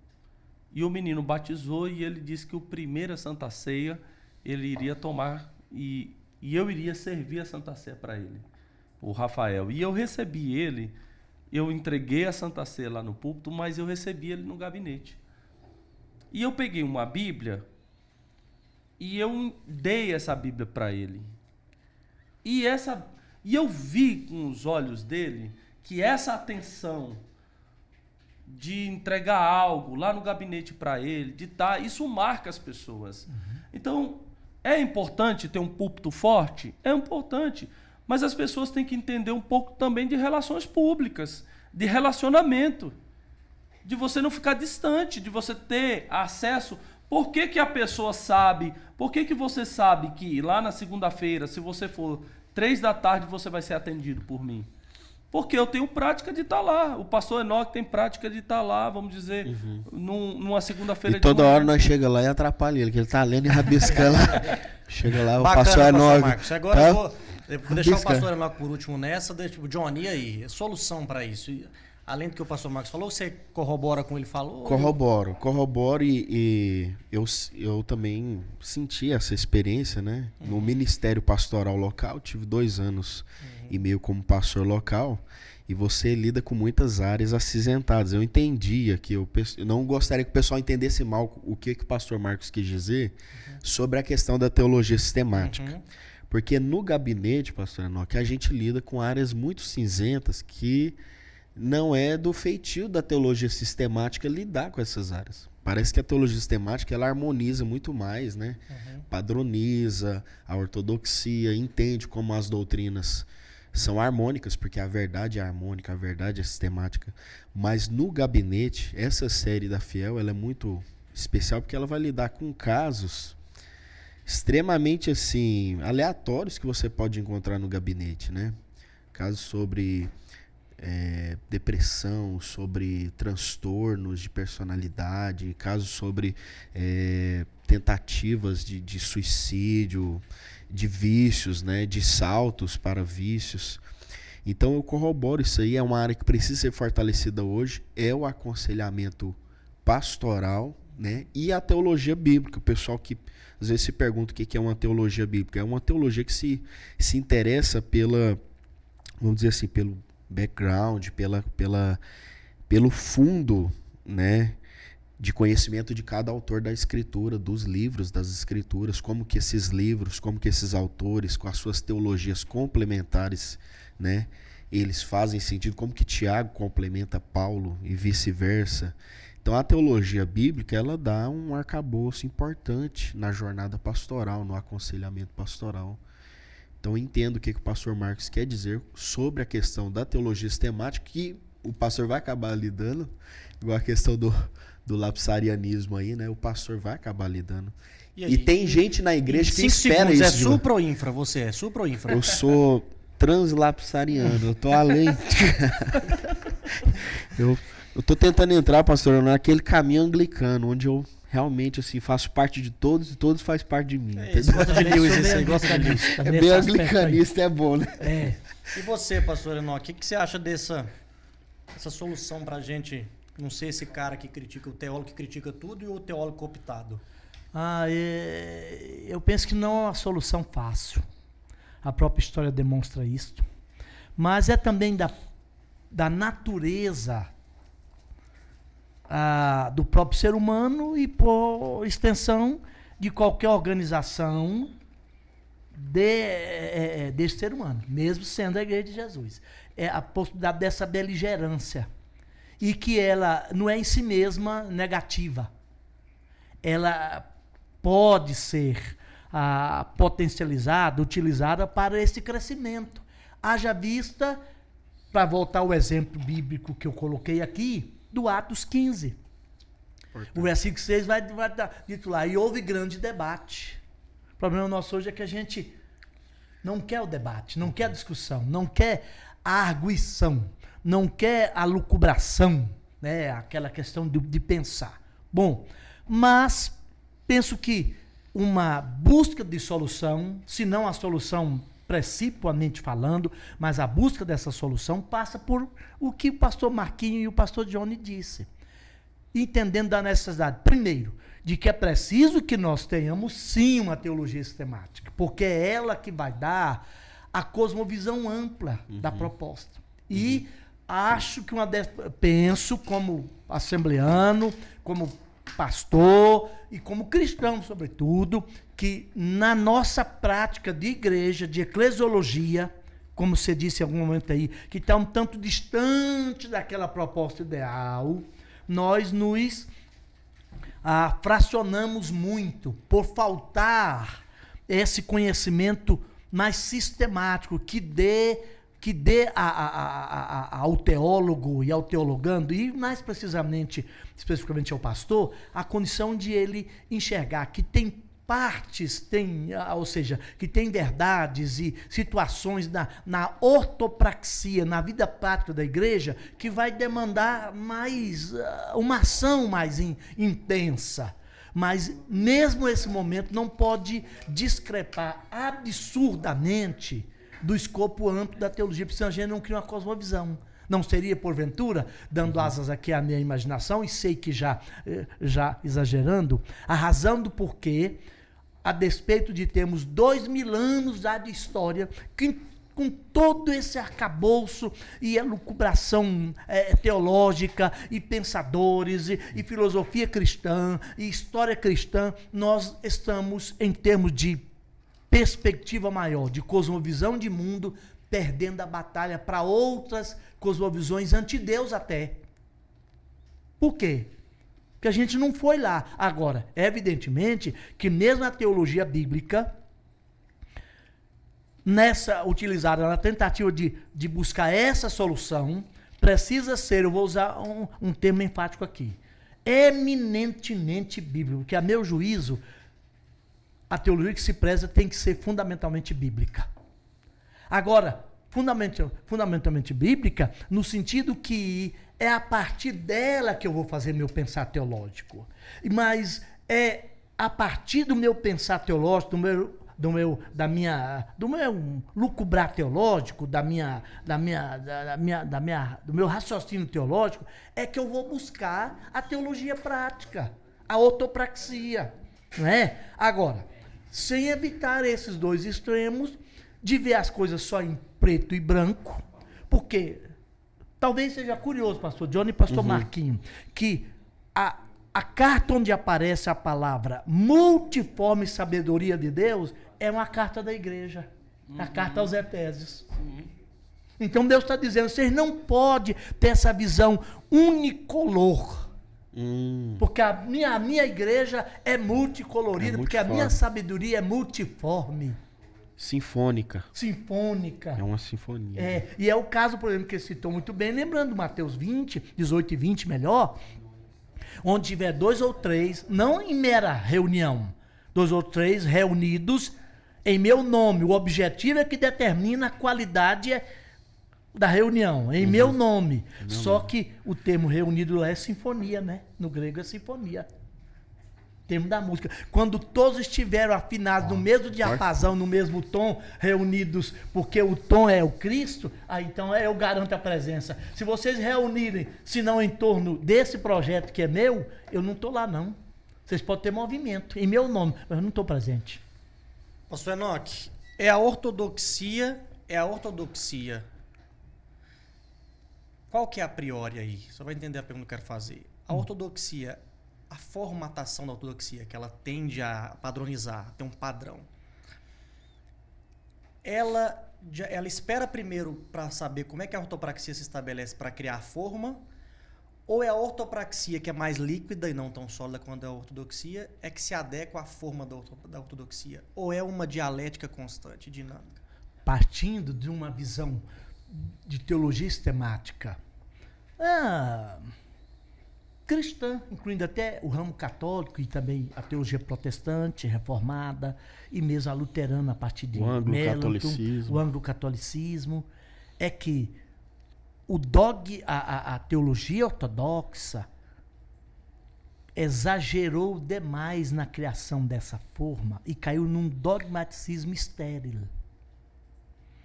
E o menino batizou e ele disse que o primeiro Santa Ceia ele iria tomar e eu iria servir a Santa Ceia para ele, o Rafael. E eu recebi ele, eu entreguei a Santa Ceia lá no púlpito, mas eu recebi ele no gabinete. E eu peguei uma Bíblia e eu dei essa Bíblia para ele. E eu vi com os olhos dele que essa atenção de entregar algo lá no gabinete para ele, isso marca as pessoas. Então, é importante ter um púlpito forte? É importante. Mas as pessoas têm que entender um pouco também de relações públicas, de relacionamento, de você não ficar distante, de você ter acesso. Por que a pessoa sabe? Por que você sabe que lá na segunda-feira, se você for 3 da tarde, você vai ser atendido por mim? Porque eu tenho prática de estar lá. O pastor Enoque tem prática de estar lá, vamos dizer, numa segunda-feira de manhã. E toda hora nós chega lá e atrapalha ele, que ele tá lendo e rabiscando lá. Chega lá, Bacana, o pastor Enoque. Marcos. Agora eu vou deixar o pastor Enoque por último nessa, o Johnny aí, solução para isso. Além do que o pastor Marcos falou, você corrobora com ele falou? Corroboro e eu também senti essa experiência, né? No ministério pastoral local, tive 2 anos e meio como pastor local, e você lida com muitas áreas acinzentadas. Eu entendia que eu não gostaria que o pessoal entendesse mal o que o pastor Marcos quis dizer sobre a questão da teologia sistemática. Porque no gabinete, pastor Enoque, a gente lida com áreas muito cinzentas que não é do feitio da teologia sistemática lidar com essas áreas. Parece que a teologia sistemática ela harmoniza muito mais, né? Padroniza a ortodoxia, entende como as doutrinas são harmônicas, porque a verdade é harmônica, a verdade é sistemática. Mas no gabinete, essa série da Fiel ela é muito especial porque ela vai lidar com casos extremamente assim aleatórios que você pode encontrar no gabinete, né? Casos sobre depressão, sobre transtornos de personalidade, casos sobre tentativas de suicídio, de vícios, né, de saltos para vícios. Então eu corroboro isso aí, é uma área que precisa ser fortalecida hoje, é o aconselhamento pastoral, né, e a teologia bíblica. O pessoal que às vezes se pergunta o que é uma teologia bíblica, é uma teologia que se interessa pela, vamos dizer assim, pelo background, pelo fundo, né, de conhecimento de cada autor da escritura, dos livros das escrituras, como que esses livros, como que esses autores, com as suas teologias complementares, né, eles fazem sentido, como que Tiago complementa Paulo e vice-versa. Então a teologia bíblica, ela dá um arcabouço importante na jornada pastoral, no aconselhamento pastoral. Então eu entendo o que o pastor Marcos quer dizer sobre a questão da teologia sistemática, que o pastor vai acabar lidando, igual a questão do lapsarianismo aí, né? O pastor vai acabar lidando. E tem gente na igreja que espera isso. É supra ou infra? Você é supra ou infra? Eu sou translapsariano, eu tô além. eu tô tentando entrar, pastor, naquele caminho anglicano, onde eu realmente assim faço parte de todos e todos fazem parte de mim. Gosta de Lewis, isso aí, gosta de Lewis. É bem anglicanista, é bom, né? E você, pastor Enoque, o que você acha dessa solução pra gente não ser esse cara que critica, o teólogo que critica tudo e o teólogo cooptado? Eu penso que não é uma solução fácil. A própria história demonstra isso. Mas é também da natureza do próprio ser humano e, por extensão, de qualquer organização desse ser humano, mesmo sendo a Igreja de Jesus. É a possibilidade dessa beligerância. E que ela não é em si mesma negativa. Ela pode ser potencializada, utilizada para esse crescimento. Haja vista, para voltar ao exemplo bíblico que eu coloquei aqui, do Atos 15. O versículo 6 vai estar dito lá, e houve grande debate. O problema nosso hoje é que a gente não quer o debate, não quer a discussão, não quer a arguição, não quer a lucubração, né? Aquela questão de pensar. Bom, mas penso que uma busca de solução, se não a solução precipuamente falando, mas a busca dessa solução passa por o que o pastor Marquinho e o pastor Johnny disse. Entendendo da necessidade, primeiro, de que é preciso que nós tenhamos sim uma teologia sistemática, porque é ela que vai dar a cosmovisão ampla da proposta. E acho que penso como assembleano, como pastor e como cristão, sobretudo, que na nossa prática de igreja, de eclesiologia, como você disse em algum momento aí, que está um tanto distante daquela proposta ideal, nós nos fracionamos muito por faltar esse conhecimento mais sistemático que dê ao teólogo e ao teologando, e mais precisamente, especificamente ao pastor, a condição de ele enxergar que tem partes, ou seja, que tem verdades e situações na ortopraxia, na vida prática da igreja, que vai demandar mais uma ação mais intensa. Mas mesmo esse momento não pode discrepar absurdamente do escopo amplo da teologia, porque senão a gente não cria uma cosmovisão. Não seria, porventura, dando asas aqui à minha imaginação, e sei que já exagerando, a razão do porquê, a despeito de termos 2000 anos já de história, que com todo esse arcabouço e elucubração teológica, e pensadores, e filosofia cristã, e história cristã, nós estamos, em termos de perspectiva maior, de cosmovisão de mundo, perdendo a batalha para outras cosmovisões antideus até. Por quê? Porque a gente não foi lá. Agora, evidentemente que mesmo a teologia bíblica, utilizada na tentativa de buscar essa solução, precisa ser, eu vou usar um termo enfático aqui, eminentemente bíblico, porque a meu juízo, a teologia que se preza tem que ser fundamentalmente bíblica. Agora, fundamentalmente bíblica, no sentido que é a partir dela que eu vou fazer meu pensar teológico. Mas é a partir do meu pensar teológico, do meu lucubrar teológico, do meu raciocínio teológico, é que eu vou buscar a teologia prática, a ortopraxia, não é? Agora, sem evitar esses dois extremos, de ver as coisas só em preto e branco, porque talvez seja curioso, pastor Johnny e pastor Marquinho, que a carta onde aparece a palavra multiforme sabedoria de Deus é uma carta da igreja, a carta aos Efésios. Então Deus está dizendo, vocês não podem ter essa visão unicolor, porque a minha igreja é multicolorida, porque a minha sabedoria é multiforme. Sinfônica. Sinfônica. É uma sinfonia. E é o caso, por exemplo, que ele citou muito bem, lembrando Mateus 20, 18 e 20 melhor, onde tiver 2 ou 3, não em mera reunião, 2 ou 3 reunidos em meu nome. O objetivo é que determina a qualidade da reunião, em meu nome. Só que o termo reunido lá é sinfonia, né? No grego é sinfonia. Termo da música. Quando todos estiveram afinados no mesmo diapasão, no mesmo tom, reunidos, porque o tom é o Cristo, então eu garanto a presença. Se vocês reunirem, se não em torno desse projeto que é meu, eu não estou lá não. Vocês podem ter movimento, em meu nome, mas eu não estou presente. Pastor Enoque, é a ortodoxia. Qual que é a priori aí? Só vai entender a pergunta que eu quero fazer. A ortodoxia, a formatação da ortodoxia, que ela tende a padronizar, a ter um padrão, ela espera primeiro para saber como é que a ortopraxia se estabelece para criar a forma, ou é a ortopraxia, que é mais líquida e não tão sólida quanto a ortodoxia, é que se adequa à forma da ortodoxia? Ou é uma dialética constante, dinâmica? Partindo de uma visão de teologia sistemática cristã, incluindo até o ramo católico e também a teologia protestante, reformada, e mesmo a luterana a partir de o anglo-catolicismo, é que a teologia ortodoxa exagerou demais na criação dessa forma e caiu num dogmaticismo estéril.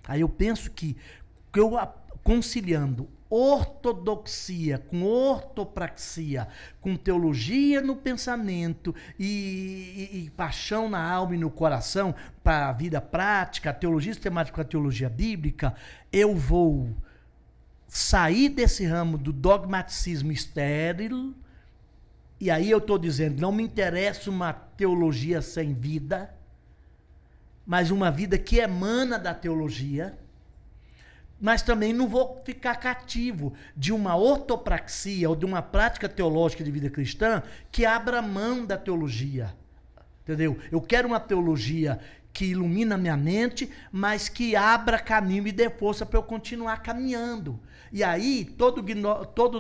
Aí eu penso que eu conciliando ortodoxia com ortopraxia, com teologia no pensamento e paixão na alma e no coração para a vida prática, a teologia sistemática com a teologia bíblica, eu vou sair desse ramo do dogmaticismo estéril, e aí eu estou dizendo, não me interessa uma teologia sem vida, mas uma vida que emana da teologia, mas também não vou ficar cativo de uma ortopraxia ou de uma prática teológica de vida cristã que abra mão da teologia, entendeu? Eu quero uma teologia que ilumina a minha mente, mas que abra caminho e dê força para eu continuar caminhando. E aí, todo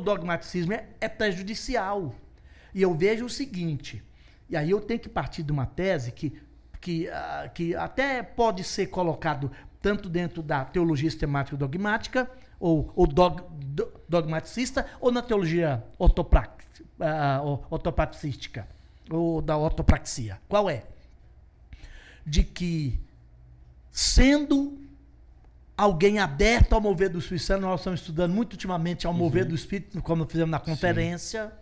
dogmaticismo é prejudicial. E eu vejo o seguinte, e aí eu tenho que partir de uma tese que até pode ser colocado tanto dentro da teologia sistemática dogmática, ou dogmaticista, ou na teologia ortopraxística, ou da ortopraxia. Qual é? De que, sendo alguém aberto ao mover do Espírito Santo. Nós estamos estudando muito ultimamente ao mover do Espírito, como fizemos na conferência.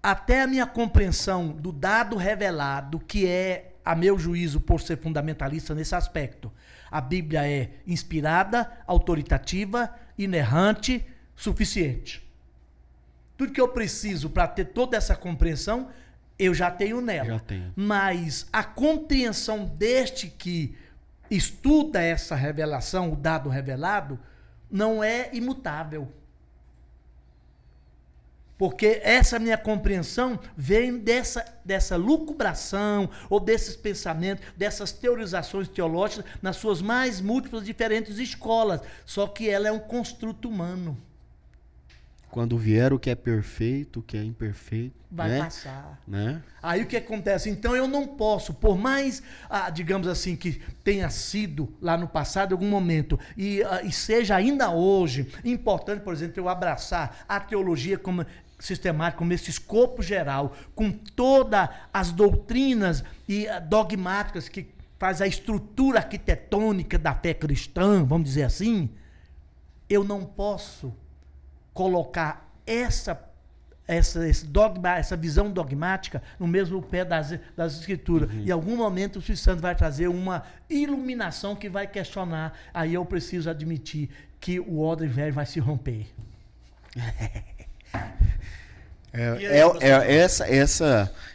Até a minha compreensão do dado revelado, que é, a meu juízo, por ser fundamentalista nesse aspecto, a Bíblia é inspirada, autoritativa, inerrante, suficiente. Tudo que eu preciso para ter toda essa compreensão, eu já tenho nela. Já tenho. Mas a compreensão deste que estuda essa revelação, o dado revelado, não é imutável. Porque essa minha compreensão vem dessa lucubração, ou desses pensamentos, dessas teorizações teológicas, nas suas mais múltiplas diferentes escolas. Só que ela é um construto humano. Quando vier o que é perfeito, o que é imperfeito, Vai né? passar. Né? Aí o que acontece? Então eu não posso, por mais, digamos assim, que tenha sido lá no passado, em algum momento, e seja ainda hoje importante, por exemplo, eu abraçar a teologia como sistemática, como esse escopo geral, com todas as doutrinas e dogmáticas que faz a estrutura arquitetônica da fé cristã, vamos dizer assim, eu não posso colocar esse dogma, essa visão dogmática no mesmo pé das escrituras. Em algum momento o Espírito Santo vai trazer uma iluminação que vai questionar. Aí eu preciso admitir que o odre velho vai se romper.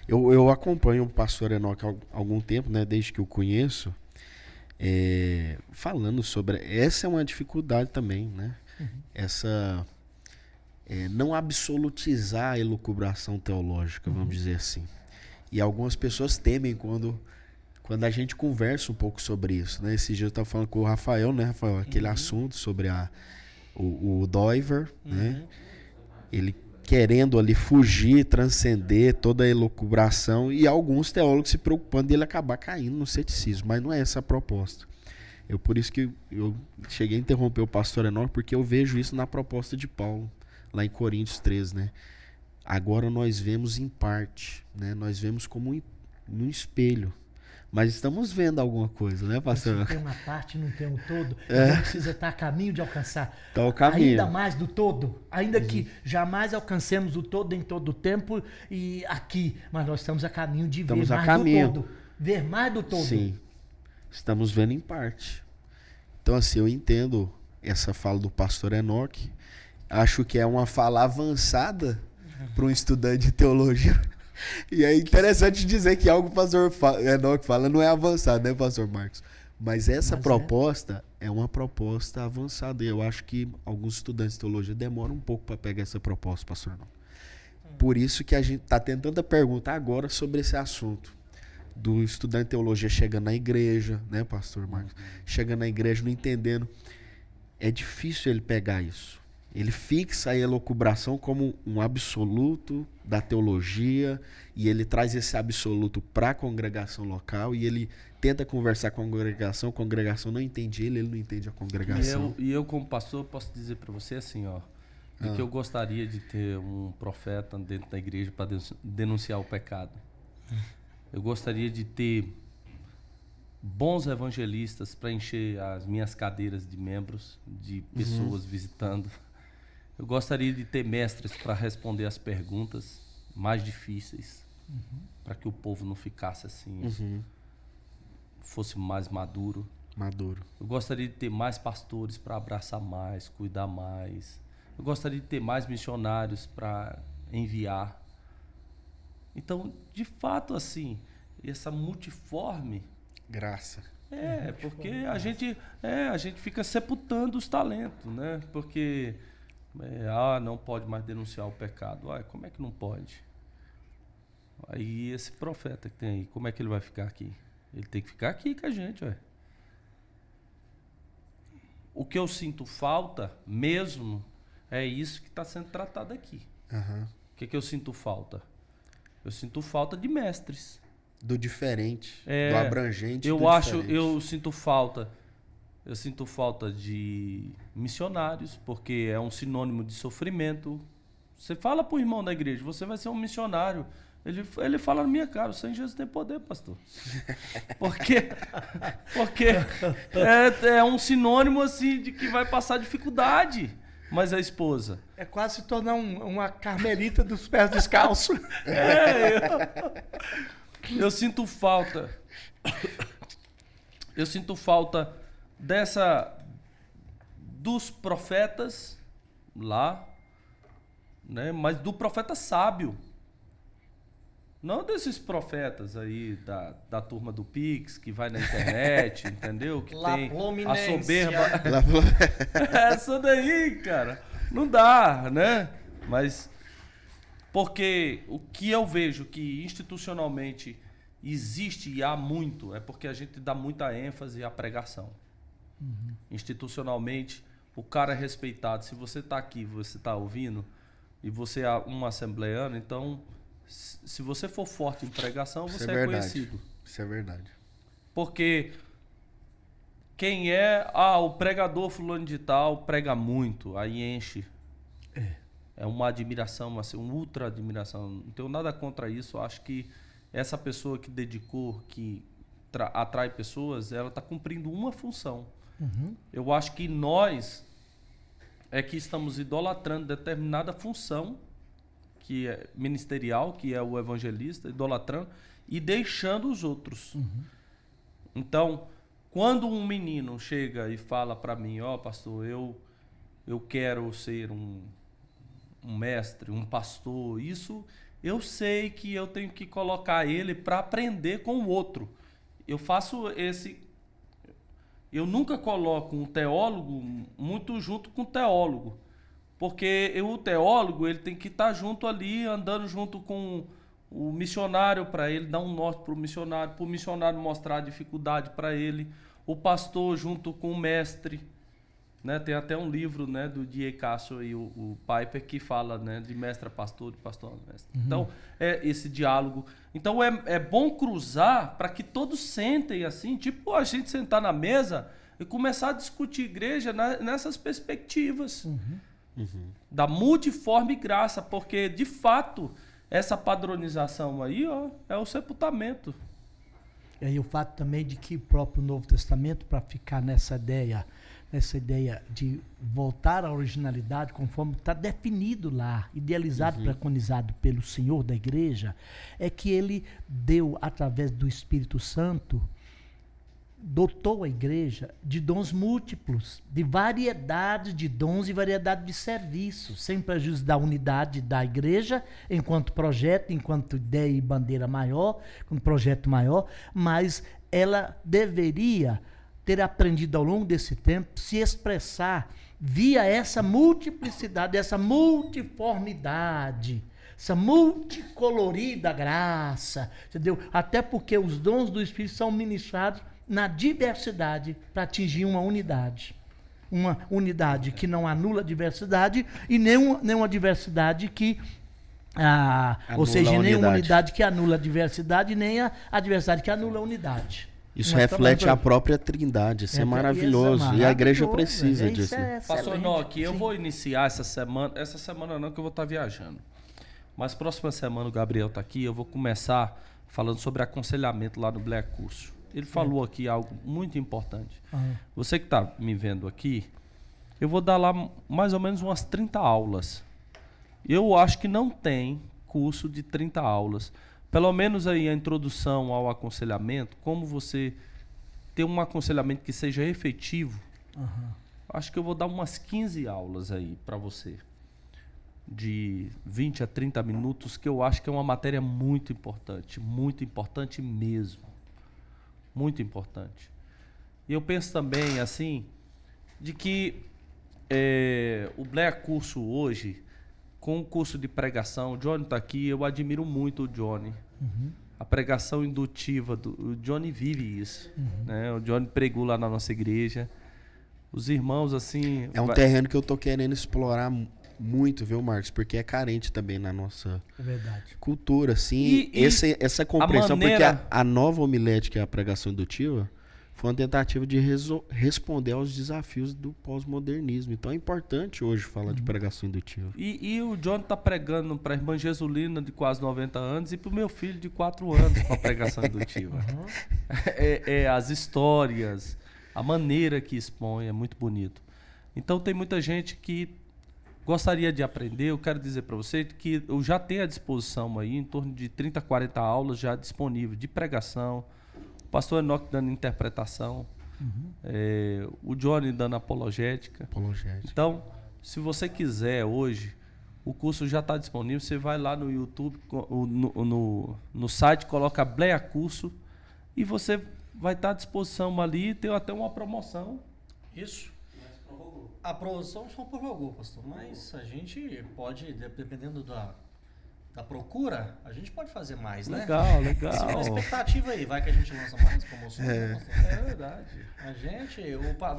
Eu acompanho o pastor Enoque há algum tempo, né, desde que eu conheço, falando sobre... Essa é uma dificuldade também, né? Essa... não absolutizar a elucubração teológica, vamos dizer assim. E algumas pessoas temem quando a gente conversa um pouco sobre isso, né? Esse dia eu estava falando com o Rafael, né, Rafael? Aquele assunto sobre o Doiver, né? Ele querendo ali fugir, transcender toda a elucubração, e alguns teólogos se preocupando dele acabar caindo no ceticismo, mas não é essa a proposta. Por isso que eu cheguei a interromper o pastor Enoque, porque eu vejo isso na proposta de Paulo, lá em Coríntios 13, né? Agora nós vemos em parte, né? Nós vemos como num espelho, mas estamos vendo alguma coisa, né, pastor? Não tem uma parte, não tem um todo. A gente precisa estar a caminho de alcançar caminho. ainda mais do todo, ainda que jamais alcancemos o todo em todo o tempo e aqui, mas nós estamos a caminho de ver mais do todo. Ver mais do todo. Sim, estamos vendo em parte. Então, assim, eu entendo essa fala do pastor Enoque. Acho que é uma fala avançada para um estudante de teologia. E é interessante dizer que algo que o pastor Enoque fala não é avançado, né, pastor Marcos? Mas essa proposta é uma proposta avançada. E eu acho que alguns estudantes de teologia demoram um pouco para pegar essa proposta, pastor Enoque. Por isso que a gente está tendo tanta pergunta agora sobre esse assunto. Do estudante de teologia chegando na igreja, né, pastor Marcos? Chegando na igreja, não entendendo. É difícil ele pegar isso. Ele fixa a elucubração como um absoluto da teologia, e ele traz esse absoluto para a congregação local, e ele tenta conversar com a congregação não entende ele não entende a congregação. E eu como pastor, posso dizer para você assim, ó, que eu gostaria de ter um profeta dentro da igreja para denunciar o pecado. Eu gostaria de ter bons evangelistas para encher as minhas cadeiras de membros, de pessoas visitando. Eu gostaria de ter mestres para responder as perguntas mais difíceis, para que o povo não ficasse assim, fosse mais maduro. Eu gostaria de ter mais pastores para abraçar mais, cuidar mais. Eu gostaria de ter mais missionários para enviar. Então, de fato, assim, essa multiforme... Graça. Porque a gente fica sepultando os talentos, né? Porque... não pode mais denunciar o pecado. Como é que não pode? Aí esse profeta que tem aí, como é que ele vai ficar aqui? Ele tem que ficar aqui com a gente, O que eu sinto falta mesmo é isso que está sendo tratado aqui. O que eu sinto falta? Eu sinto falta de mestres. Do diferente, do abrangente. Eu sinto falta. Eu sinto falta de missionários, porque é um sinônimo de sofrimento. Você fala para o irmão da igreja, você vai ser um missionário. Ele fala na minha cara, o Senhor Jesus tem poder, pastor. Porque é um sinônimo assim de que vai passar dificuldade. Mas a esposa... É quase se tornar uma carmelita dos pés descalços. Eu sinto falta. Eu sinto falta dos profetas lá, né? Mas do profeta sábio. Não desses profetas aí da turma do Pix, que vai na internet, entendeu? Que La tem a Prominência. soberba. Essa daí, cara, não dá, né? Mas porque o que eu vejo que institucionalmente existe e há muito é porque a gente dá muita ênfase à pregação. Institucionalmente, o cara é respeitado. Se você está aqui, você está ouvindo, e você é um assembleano, então... Se você for forte em pregação, você é conhecido. Isso é verdade. Porque quem é... o pregador fulano de tal prega muito, aí enche. É uma admiração, assim, uma ultra admiração. Não tenho nada contra isso. Eu acho que essa pessoa que dedicou, que atrai pessoas, ela está cumprindo uma função. Eu acho que nós é que estamos idolatrando determinada função que é ministerial, que é o evangelista, idolatrando e deixando os outros. Então, quando um menino chega e fala para mim, pastor, eu quero ser um mestre, um pastor, isso eu sei que eu tenho que colocar ele para aprender com o outro. Eu nunca coloco um teólogo muito junto com o teólogo. Porque o teólogo ele tem que estar junto ali, andando junto com o missionário para ele dar um norte para o missionário mostrar a dificuldade para ele, o pastor junto com o mestre, né? Tem até um livro, né, do D.A. Carson e o Piper que fala, né, de mestre a pastor, de pastor a mestre. Então, é esse diálogo. Então, é bom cruzar para que todos sentem assim, tipo a gente sentar na mesa e começar a discutir igreja nessas perspectivas. Da multiforme graça, porque de fato essa padronização aí é o sepultamento. E aí o fato também de que o próprio Novo Testamento, para ficar nessa ideia de voltar à originalidade, conforme está definido lá, idealizado, preconizado pelo Senhor da igreja, é que ele deu, através do Espírito Santo, dotou a igreja de dons múltiplos, de variedade de dons e variedade de serviços, sem prejuízo da unidade da igreja, enquanto projeto, enquanto ideia e bandeira maior, como projeto maior, mas ela deveria ter aprendido ao longo desse tempo se expressar via essa multiplicidade, essa multiformidade, essa multicolorida graça, entendeu? Até porque os dons do Espírito são ministrados na diversidade para atingir uma unidade. Uma unidade que não anula a diversidade e nem uma diversidade que... ou seja, nem uma unidade que anula a diversidade, nem a diversidade que anula a unidade. Isso reflete a própria Trindade. Isso é maravilhoso. E a igreja precisa disso. Pastor Enoque, eu vou iniciar essa semana não, que eu vou estar viajando. Mas próxima semana o Gabriel está aqui, eu vou começar falando sobre aconselhamento lá no Black Curso. Ele falou aqui algo muito importante. Você que está me vendo aqui, eu vou dar lá mais ou menos umas 30 aulas. Eu acho que não tem curso de 30 aulas. Pelo menos aí a introdução ao aconselhamento, como você ter um aconselhamento que seja efetivo. Acho que eu vou dar umas 15 aulas aí para você. De 20 a 30 minutos, que eu acho que é uma matéria muito importante mesmo. Muito importante. E eu penso também, assim, de que o Black Curso hoje, com o curso de pregação, o Johnny está aqui, eu admiro muito o Johnny. A pregação indutiva, o Johnny vive isso. Né? O Johnny pregou lá na nossa igreja. Os irmãos, assim... É um terreno que eu tô querendo explorar muito, viu, Marcos? Porque é carente também na nossa cultura, assim. Essa compreensão, porque a nova homilética, que é a pregação indutiva, foi uma tentativa de responder aos desafios do pós-modernismo. Então é importante hoje falar de pregação indutiva. E o John tá pregando para a irmã Jesulina de quase 90 anos e para o meu filho de 4 anos com a pregação indutiva. As histórias, a maneira que expõe é muito bonito. Então tem muita gente que gostaria de aprender. Eu quero dizer para você que eu já tenho à disposição aí em torno de 30, 40 aulas já disponíveis de pregação. O pastor Enoque dando interpretação. O Johnny dando apologética. Então, se você quiser hoje, o curso já está disponível. Você vai lá no YouTube, no site, coloca Bleia Curso e você vai estar à disposição ali. Tem até uma promoção. Isso. A promoção só prorrogou, pastor, mas a gente pode, dependendo da procura, a gente pode fazer mais, né? Legal. Sim, a expectativa aí, vai que a gente lança mais promoções. É verdade. A gente,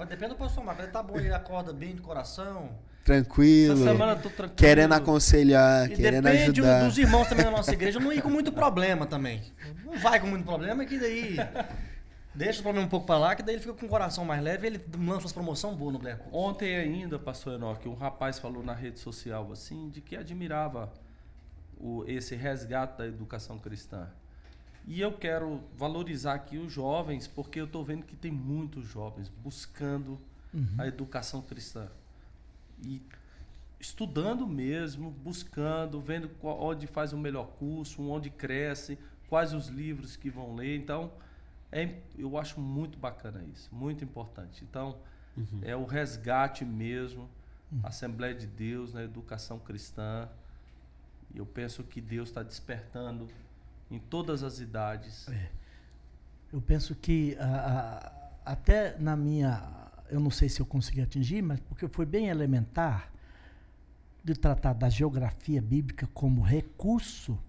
depende do pastor Marcos, ele tá bom, ele acorda bem de coração. Tranquilo, Essa semana eu tô tranquilo. querendo aconselhar, E querendo depende ajudar. dos irmãos também da nossa igreja, não ir com muito problema também. Não vai com muito problema, que daí deixa o problema um pouco pra lá, que daí ele fica com o coração mais leve e ele lança umas promoções boas no Bleia Curso. Ontem ainda, pastor Enoque, um rapaz falou na rede social assim, de que admirava esse resgate da educação cristã. E eu quero valorizar aqui os jovens, porque eu estou vendo que tem muitos jovens buscando a educação cristã. E estudando mesmo, buscando, vendo onde faz o melhor curso, onde cresce, quais os livros que vão ler. Então, eu acho muito bacana isso, muito importante. Então, é o resgate mesmo, Assembleia de Deus na educação cristã. E eu penso que Deus está despertando em todas as idades. Eu penso que até na minha... Eu não sei se eu consegui atingir, mas porque foi bem elementar de tratar da geografia bíblica como recurso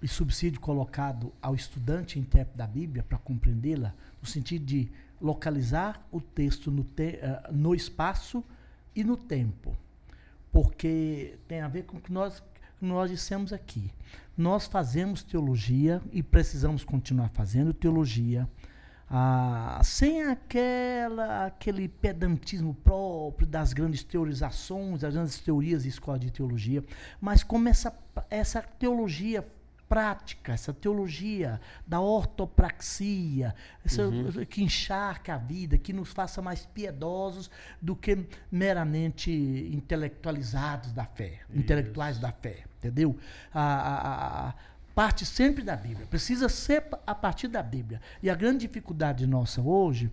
e subsídio colocado ao estudante e intérprete da Bíblia para compreendê-la, no sentido de localizar o texto no espaço e no tempo. Porque tem a ver com o que nós dissemos aqui. Nós fazemos teologia e precisamos continuar fazendo teologia sem aquele pedantismo próprio das grandes teorizações, das grandes teorias e escolas de teologia, mas como essa teologia prática, essa teologia da ortopraxia, que encharca a vida, que nos faça mais piedosos do que meramente intelectualizados da fé, intelectuais da fé, entendeu? Parte sempre da Bíblia, precisa ser a partir da Bíblia. E a grande dificuldade nossa hoje,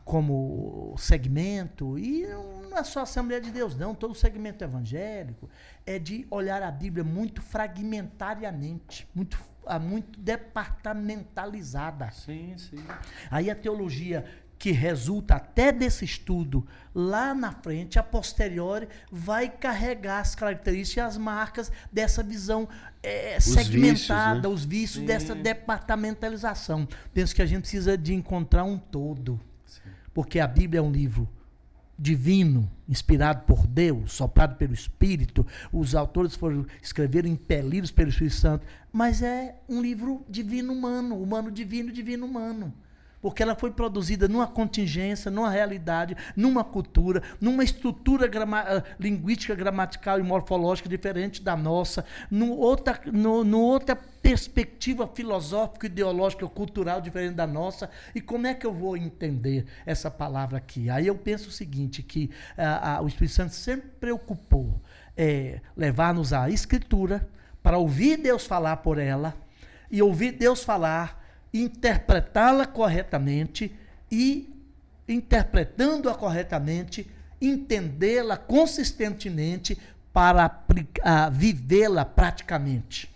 como segmento, e não é só a Assembleia de Deus, não, todo segmento evangélico, é de olhar a Bíblia muito fragmentariamente, muito departamentalizada. Sim. Aí a teologia que resulta até desse estudo, lá na frente, a posteriori, vai carregar as características e as marcas dessa visão segmentada, os vícios dessa departamentalização. Penso que a gente precisa de encontrar um todo, porque a Bíblia é um livro divino, inspirado por Deus, soprado pelo Espírito, os autores escreveram impelidos pelo Espírito Santo, mas é um livro divino humano, humano divino, divino humano. Porque ela foi produzida numa contingência, numa realidade, numa cultura, numa estrutura linguística, gramatical e morfológica diferente da nossa, outra perspectiva filosófica, ideológica, cultural diferente da nossa. E como é que eu vou entender essa palavra aqui? Aí eu penso o seguinte, que o Espírito Santo sempre preocupou levar-nos à Escritura para ouvir Deus falar por ela e ouvir Deus falar, interpretá-la corretamente e, interpretando-a corretamente, entendê-la consistentemente para vivê-la praticamente.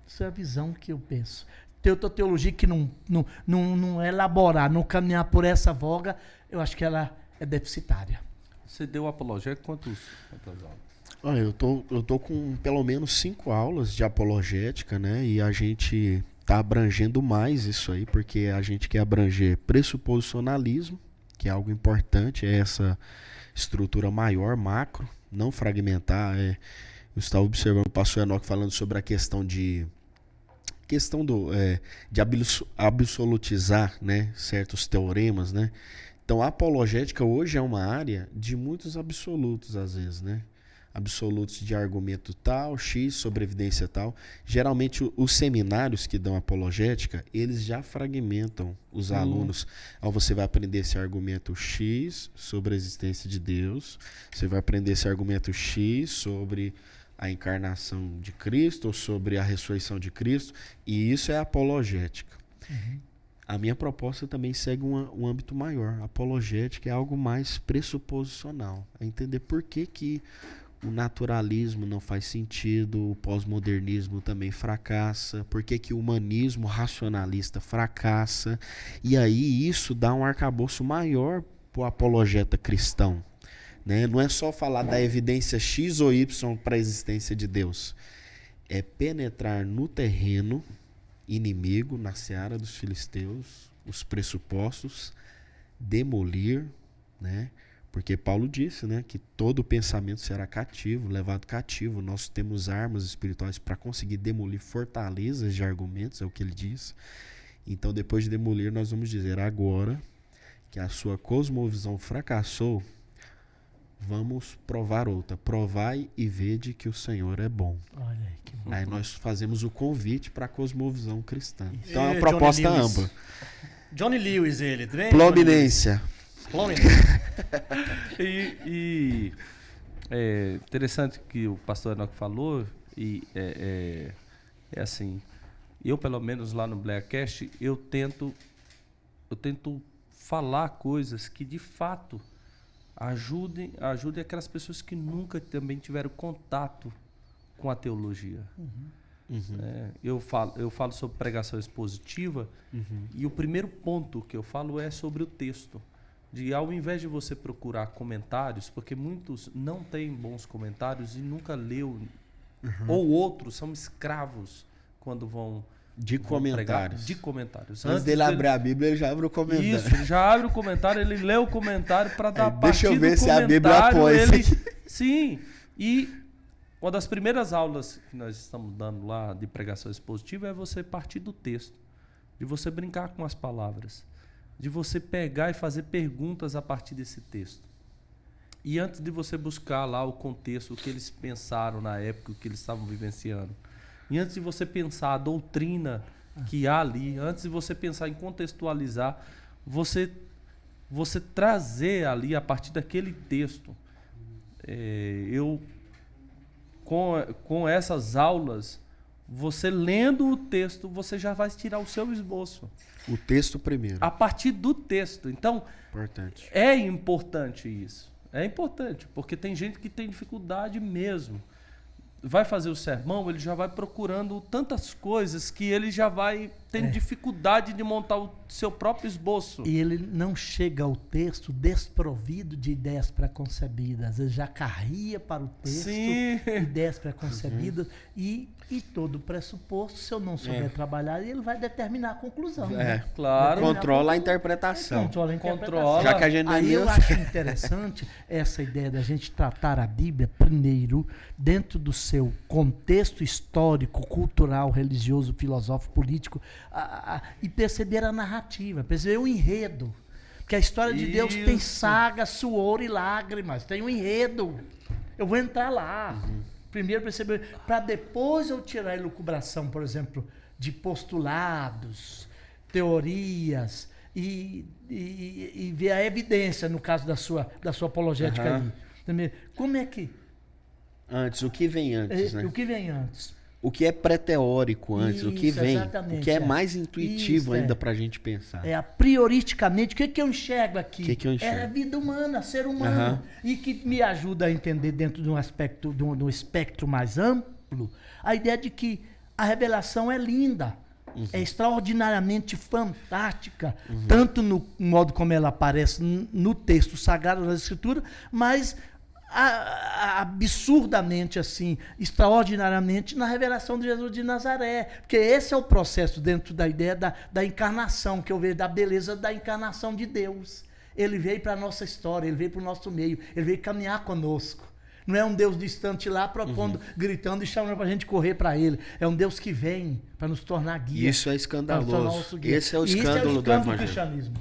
Essa é a visão que eu penso. Ter outra teologia que não elaborar, não caminhar por essa voga, eu acho que ela é deficitária. Você deu apologética quantas aulas? Olha, eu tô com pelo menos 5 aulas de apologética, né? E a gente está abrangendo mais isso aí, porque a gente quer abranger pressuposicionalismo, que é algo importante, é essa estrutura maior, macro, não fragmentar. Eu estava observando o pastor Enoque falando sobre a questão questão de absolutizar, né, certos teoremas, né? Então, a apologética hoje é uma área de muitos absolutos, às vezes, né? Absolutos de argumento tal, X, sobre evidência tal. Geralmente, os seminários que dão apologética, eles já fragmentam os alunos. Então, você vai aprender esse argumento X sobre a existência de Deus, você vai aprender esse argumento X sobre a encarnação de Cristo, ou sobre a ressurreição de Cristo, e isso é apologética. A minha proposta também segue um âmbito maior. A apologética é algo mais pressuposicional. É entender por que o naturalismo não faz sentido, o pós-modernismo também fracassa, por que o humanismo racionalista fracassa. E aí isso dá um arcabouço maior para o apologeta cristão. Né? Não é só falar da evidência X ou Y para a existência de Deus. É penetrar no terreno inimigo, na seara dos filisteus, os pressupostos, demolir, né? Porque Paulo disse, né, que todo pensamento será cativo, levado cativo. Nós temos armas espirituais para conseguir demolir fortalezas de argumentos, é o que ele diz. Então, depois de demolir, nós vamos dizer agora que a sua cosmovisão fracassou, vamos provar outra. Provai e vede que o Senhor é bom. Olha aí, que bom. Aí nós fazemos o convite para a cosmovisão cristã. Então é uma proposta ampla. Johnny Lewis, ele. Prominência. E é interessante que o pastor Enoque falou, e é assim, eu pelo menos lá no Blackcast, eu tento falar coisas que de fato ajudem aquelas pessoas que nunca também tiveram contato com a teologia. Eu falo sobre pregação expositiva, e o primeiro ponto que eu falo é sobre o texto. Ao invés de você procurar comentários, porque muitos não têm bons comentários e nunca leu, ou outros são escravos quando vão comentários. Pregar, de comentários. Antes dele abrir a Bíblia, ele já abre o comentário. Isso, ele já abre o comentário, ele lê o comentário para dar deixa eu ver do se a Bíblia apoia ele... isso aqui. Sim, e uma das primeiras aulas que nós estamos dando lá de pregação expositiva é você partir do texto, de você brincar com as palavras, de você pegar e fazer perguntas a partir desse texto. E antes de você buscar lá o contexto, o que eles pensaram na época, o que eles estavam vivenciando, e antes de você pensar a doutrina que há ali, antes de você pensar em contextualizar, você trazer ali a partir daquele texto. Com essas aulas, você lendo o texto, você já vai tirar o seu esboço. O texto primeiro. A partir do texto. Então, importante. É importante isso. É importante, porque tem gente que tem dificuldade mesmo. Vai fazer o sermão, ele já vai procurando tantas coisas que ele já vai tendo dificuldade de montar o seu próprio esboço. E ele não chega ao texto desprovido de ideias preconcebidas. Às vezes já carria para o texto ideias preconcebidas e todo pressuposto, se eu não souber trabalhar, ele vai determinar a conclusão. Né? Claro. Controla a interpretação. Controla a interpretação. Já que a gente não Aí eu acho interessante essa ideia da gente tratar a Bíblia primeiro dentro do seu contexto histórico, cultural, religioso, filosófico, político, e perceber a narrativa, perceber o enredo. Porque a história de Deus tem saga, suor e lágrimas, tem um enredo. Eu vou entrar lá. Primeiro perceber, para depois eu tirar a elucubração, por exemplo, de postulados, teorias e ver a evidência, no caso da sua apologética ali. Como é que... Antes, o que vem antes, né? O que vem antes. O que é pré-teórico antes, Isso, o que vem, exatamente, o que é mais intuitivo isso, ainda pra gente pensar. A prioristicamente, o que eu enxergo aqui? O que eu enxergo? É a vida humana, ser humano. E que me ajuda a entender dentro de um aspecto, de um espectro mais amplo, a ideia de que a revelação é linda, é extraordinariamente fantástica, tanto no modo como ela aparece no texto sagrado da Escritura, mas absurdamente assim, extraordinariamente na revelação de Jesus de Nazaré, porque esse é o processo dentro da ideia da encarnação, que eu vejo da beleza da encarnação de Deus. Ele veio para a nossa história, ele veio para o nosso meio, ele veio caminhar conosco. Não é um Deus distante lá, propondo, gritando e chamando pra gente correr pra ele. É um Deus que vem pra nos tornar guia. Isso é pra nos tornar escandaloso. nosso guia. Esse é o E escândalo do evangelho. cristianismo.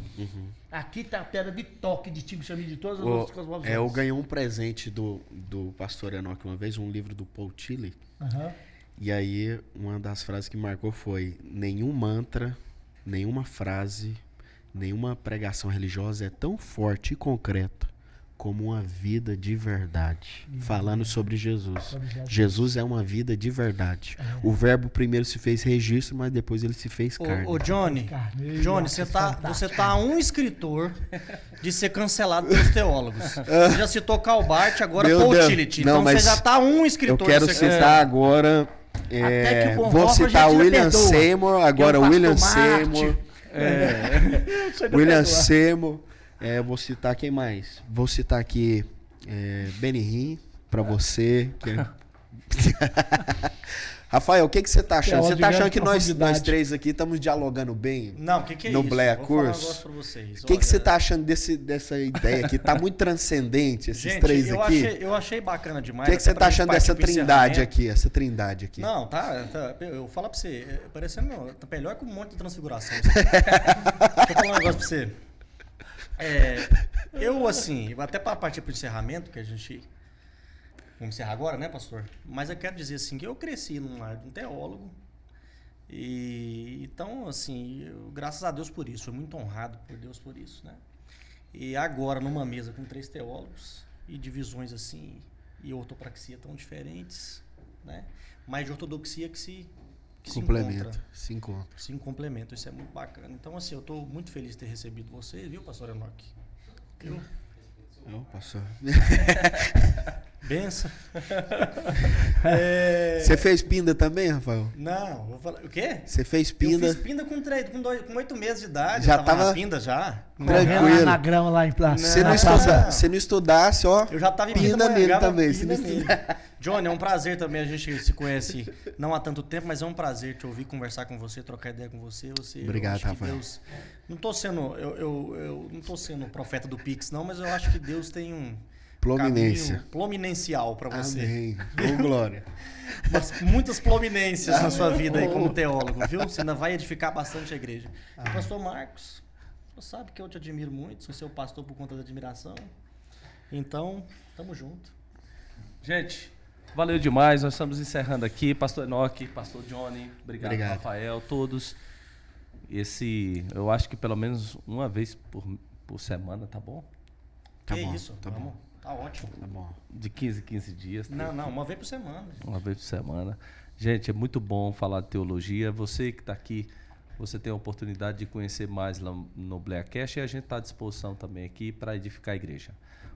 Aqui tá a pedra de toque de Tico Chamim de todas as outras cosmovisões. Eu ganhei um presente do pastor Enoque uma vez, um livro do Paul Tillich. Aham. E aí, uma das frases que marcou foi: nenhum mantra, nenhuma frase, nenhuma pregação religiosa é tão forte e concreta como uma vida de verdade. Falando sobre Jesus. Sobre Jesus. Jesus é uma vida de verdade. O verbo primeiro se fez registro, mas depois ele se fez carne. Ô Johnny, Carneiro, Johnny, nossa, você tá a um escritor de ser cancelado pelos teólogos. Você já citou Calbart, agora Meu Paul Deus. Tillich. Não, Então você mas já tá um Eu escritor quero de ser citar agora. Até que o vou Bonhoeffer citar já William perdoa, Seymour, agora que é o William pastor Seymour. Você não William perdoa. Seymour. Vou citar quem mais? Vou citar aqui Benny Hinn, pra você. Rafael, o que você tá achando? Você tá achando que nós três aqui estamos dialogando bem? Não, o que é no isso? Black Vou falar um Curse? negócio pra vocês. O que você tá achando dessa ideia aqui? Tá muito transcendente esses Gente, três eu aqui. eu achei bacana O demais. que você até tá pra gente achando partir dessa pro trindade encerramento. aqui? Essa trindade aqui. Não, eu falo pra você, parecendo tá melhor que um monte de transfiguração. Deixa eu falar um negócio pra você. Eu, assim, até pra partir pro encerramento, que a gente... Vamos encerrar agora, né, pastor? Mas eu quero dizer assim, que eu cresci num lar de um teólogo. E então, assim, graças a Deus por isso, fui muito honrado por Deus por isso, né? E agora, numa mesa com 3 teólogos, e divisões assim, e ortopraxia tão diferentes, né? Mas de ortodoxia que se Complementa, encontra, se se complementam, isso é muito bacana. Então, assim, eu estou muito feliz de ter recebido você, viu, pastor Enoque? Viu? Não, pastor. Benção. Você fez pinda também, Rafael? Não, vou falar. O quê? Você fez Eu pinda? fiz pinda com 8 meses de idade. Já eu tava tava na pinda já. Correndo lá na grama, lá em praça. Se não, Não. se não estudasse, ó. Eu já tava em Pinda nele mangava também, pinda se não nele. Johnny, é um prazer também. A gente se conhece não há tanto tempo, mas é um prazer te ouvir, conversar com você, trocar ideia com você. Obrigado, eu acho que Rafael. Deus, não tô sendo, eu não tô sendo profeta do Pix, não, mas eu acho que Deus tem um Plominência. caminho plominencial para você. Amém. Ô, glória. Muitas plominências na sua vida aí como teólogo, viu? Você ainda vai edificar bastante a igreja. E pastor Marcos, você sabe que eu te admiro muito, sou seu pastor por conta da admiração. Então, tamo junto. Gente, valeu demais. Nós estamos encerrando aqui. Pastor Enoque, pastor Johnny, obrigado. Rafael, todos. Eu acho que pelo menos uma vez por semana, tá bom? Tá Que bom, isso? tá Vamos. bom. Tá ótimo. Tá bom. De 15 em 15 dias. tá? Não, uma vez por semana. Uma vez por semana. Gente, é muito bom falar de teologia. Você que está aqui, você tem a oportunidade de conhecer mais lá no Blackcast e a gente está à disposição também aqui para edificar a igreja.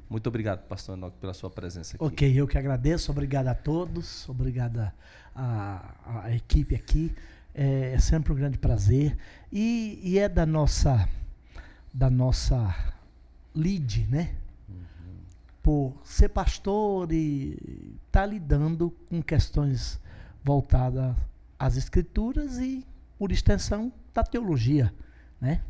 Muito obrigado, pastor Enoque, pela sua presença aqui. Ok, eu que agradeço. Obrigado a todos. Obrigado à equipe aqui. É sempre um grande prazer. E é da nossa lead, né? Por ser pastor e estar lidando com questões voltadas às escrituras e, por extensão, da teologia, né?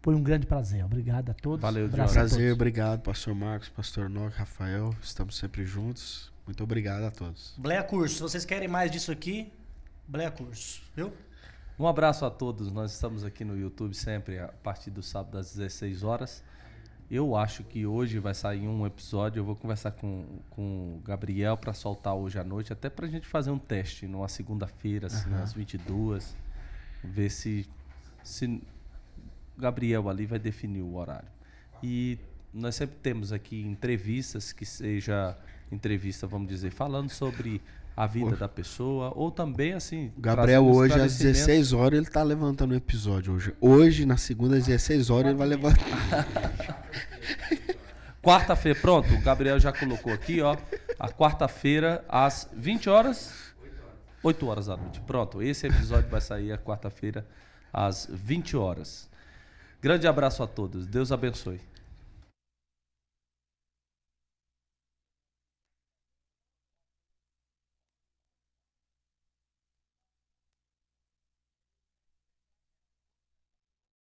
Foi um grande prazer. Obrigado a todos. Valeu, Abraço a Prazer, todos. obrigado, pastor Marcos, pastor Enoque, Rafael. Estamos sempre juntos. Muito obrigado a todos. Bleia Curso, se vocês querem mais disso aqui, Bleia Curso, viu? Um abraço a todos. Nós estamos aqui no YouTube sempre a partir do sábado às 16 horas. Eu acho que hoje vai sair um episódio. Eu vou conversar com o Gabriel para soltar hoje à noite, até para a gente fazer um teste numa segunda-feira, assim, às 22. Ver se o Gabriel ali vai definir o horário. E nós sempre temos aqui entrevistas, que seja entrevista, vamos dizer, falando sobre a vida da pessoa, ou também assim... O Gabriel trazendo hoje às esclarecimento. 16 horas ele tá levantando o episódio. Hoje na segunda às 16 horas ele vai levantar. Quarta-feira, pronto, o Gabriel já colocou aqui, ó. A quarta-feira, às 20 horas? 8 horas da noite. Pronto, esse episódio vai sair a quarta-feira, às 20 horas. Grande abraço a todos. Deus abençoe.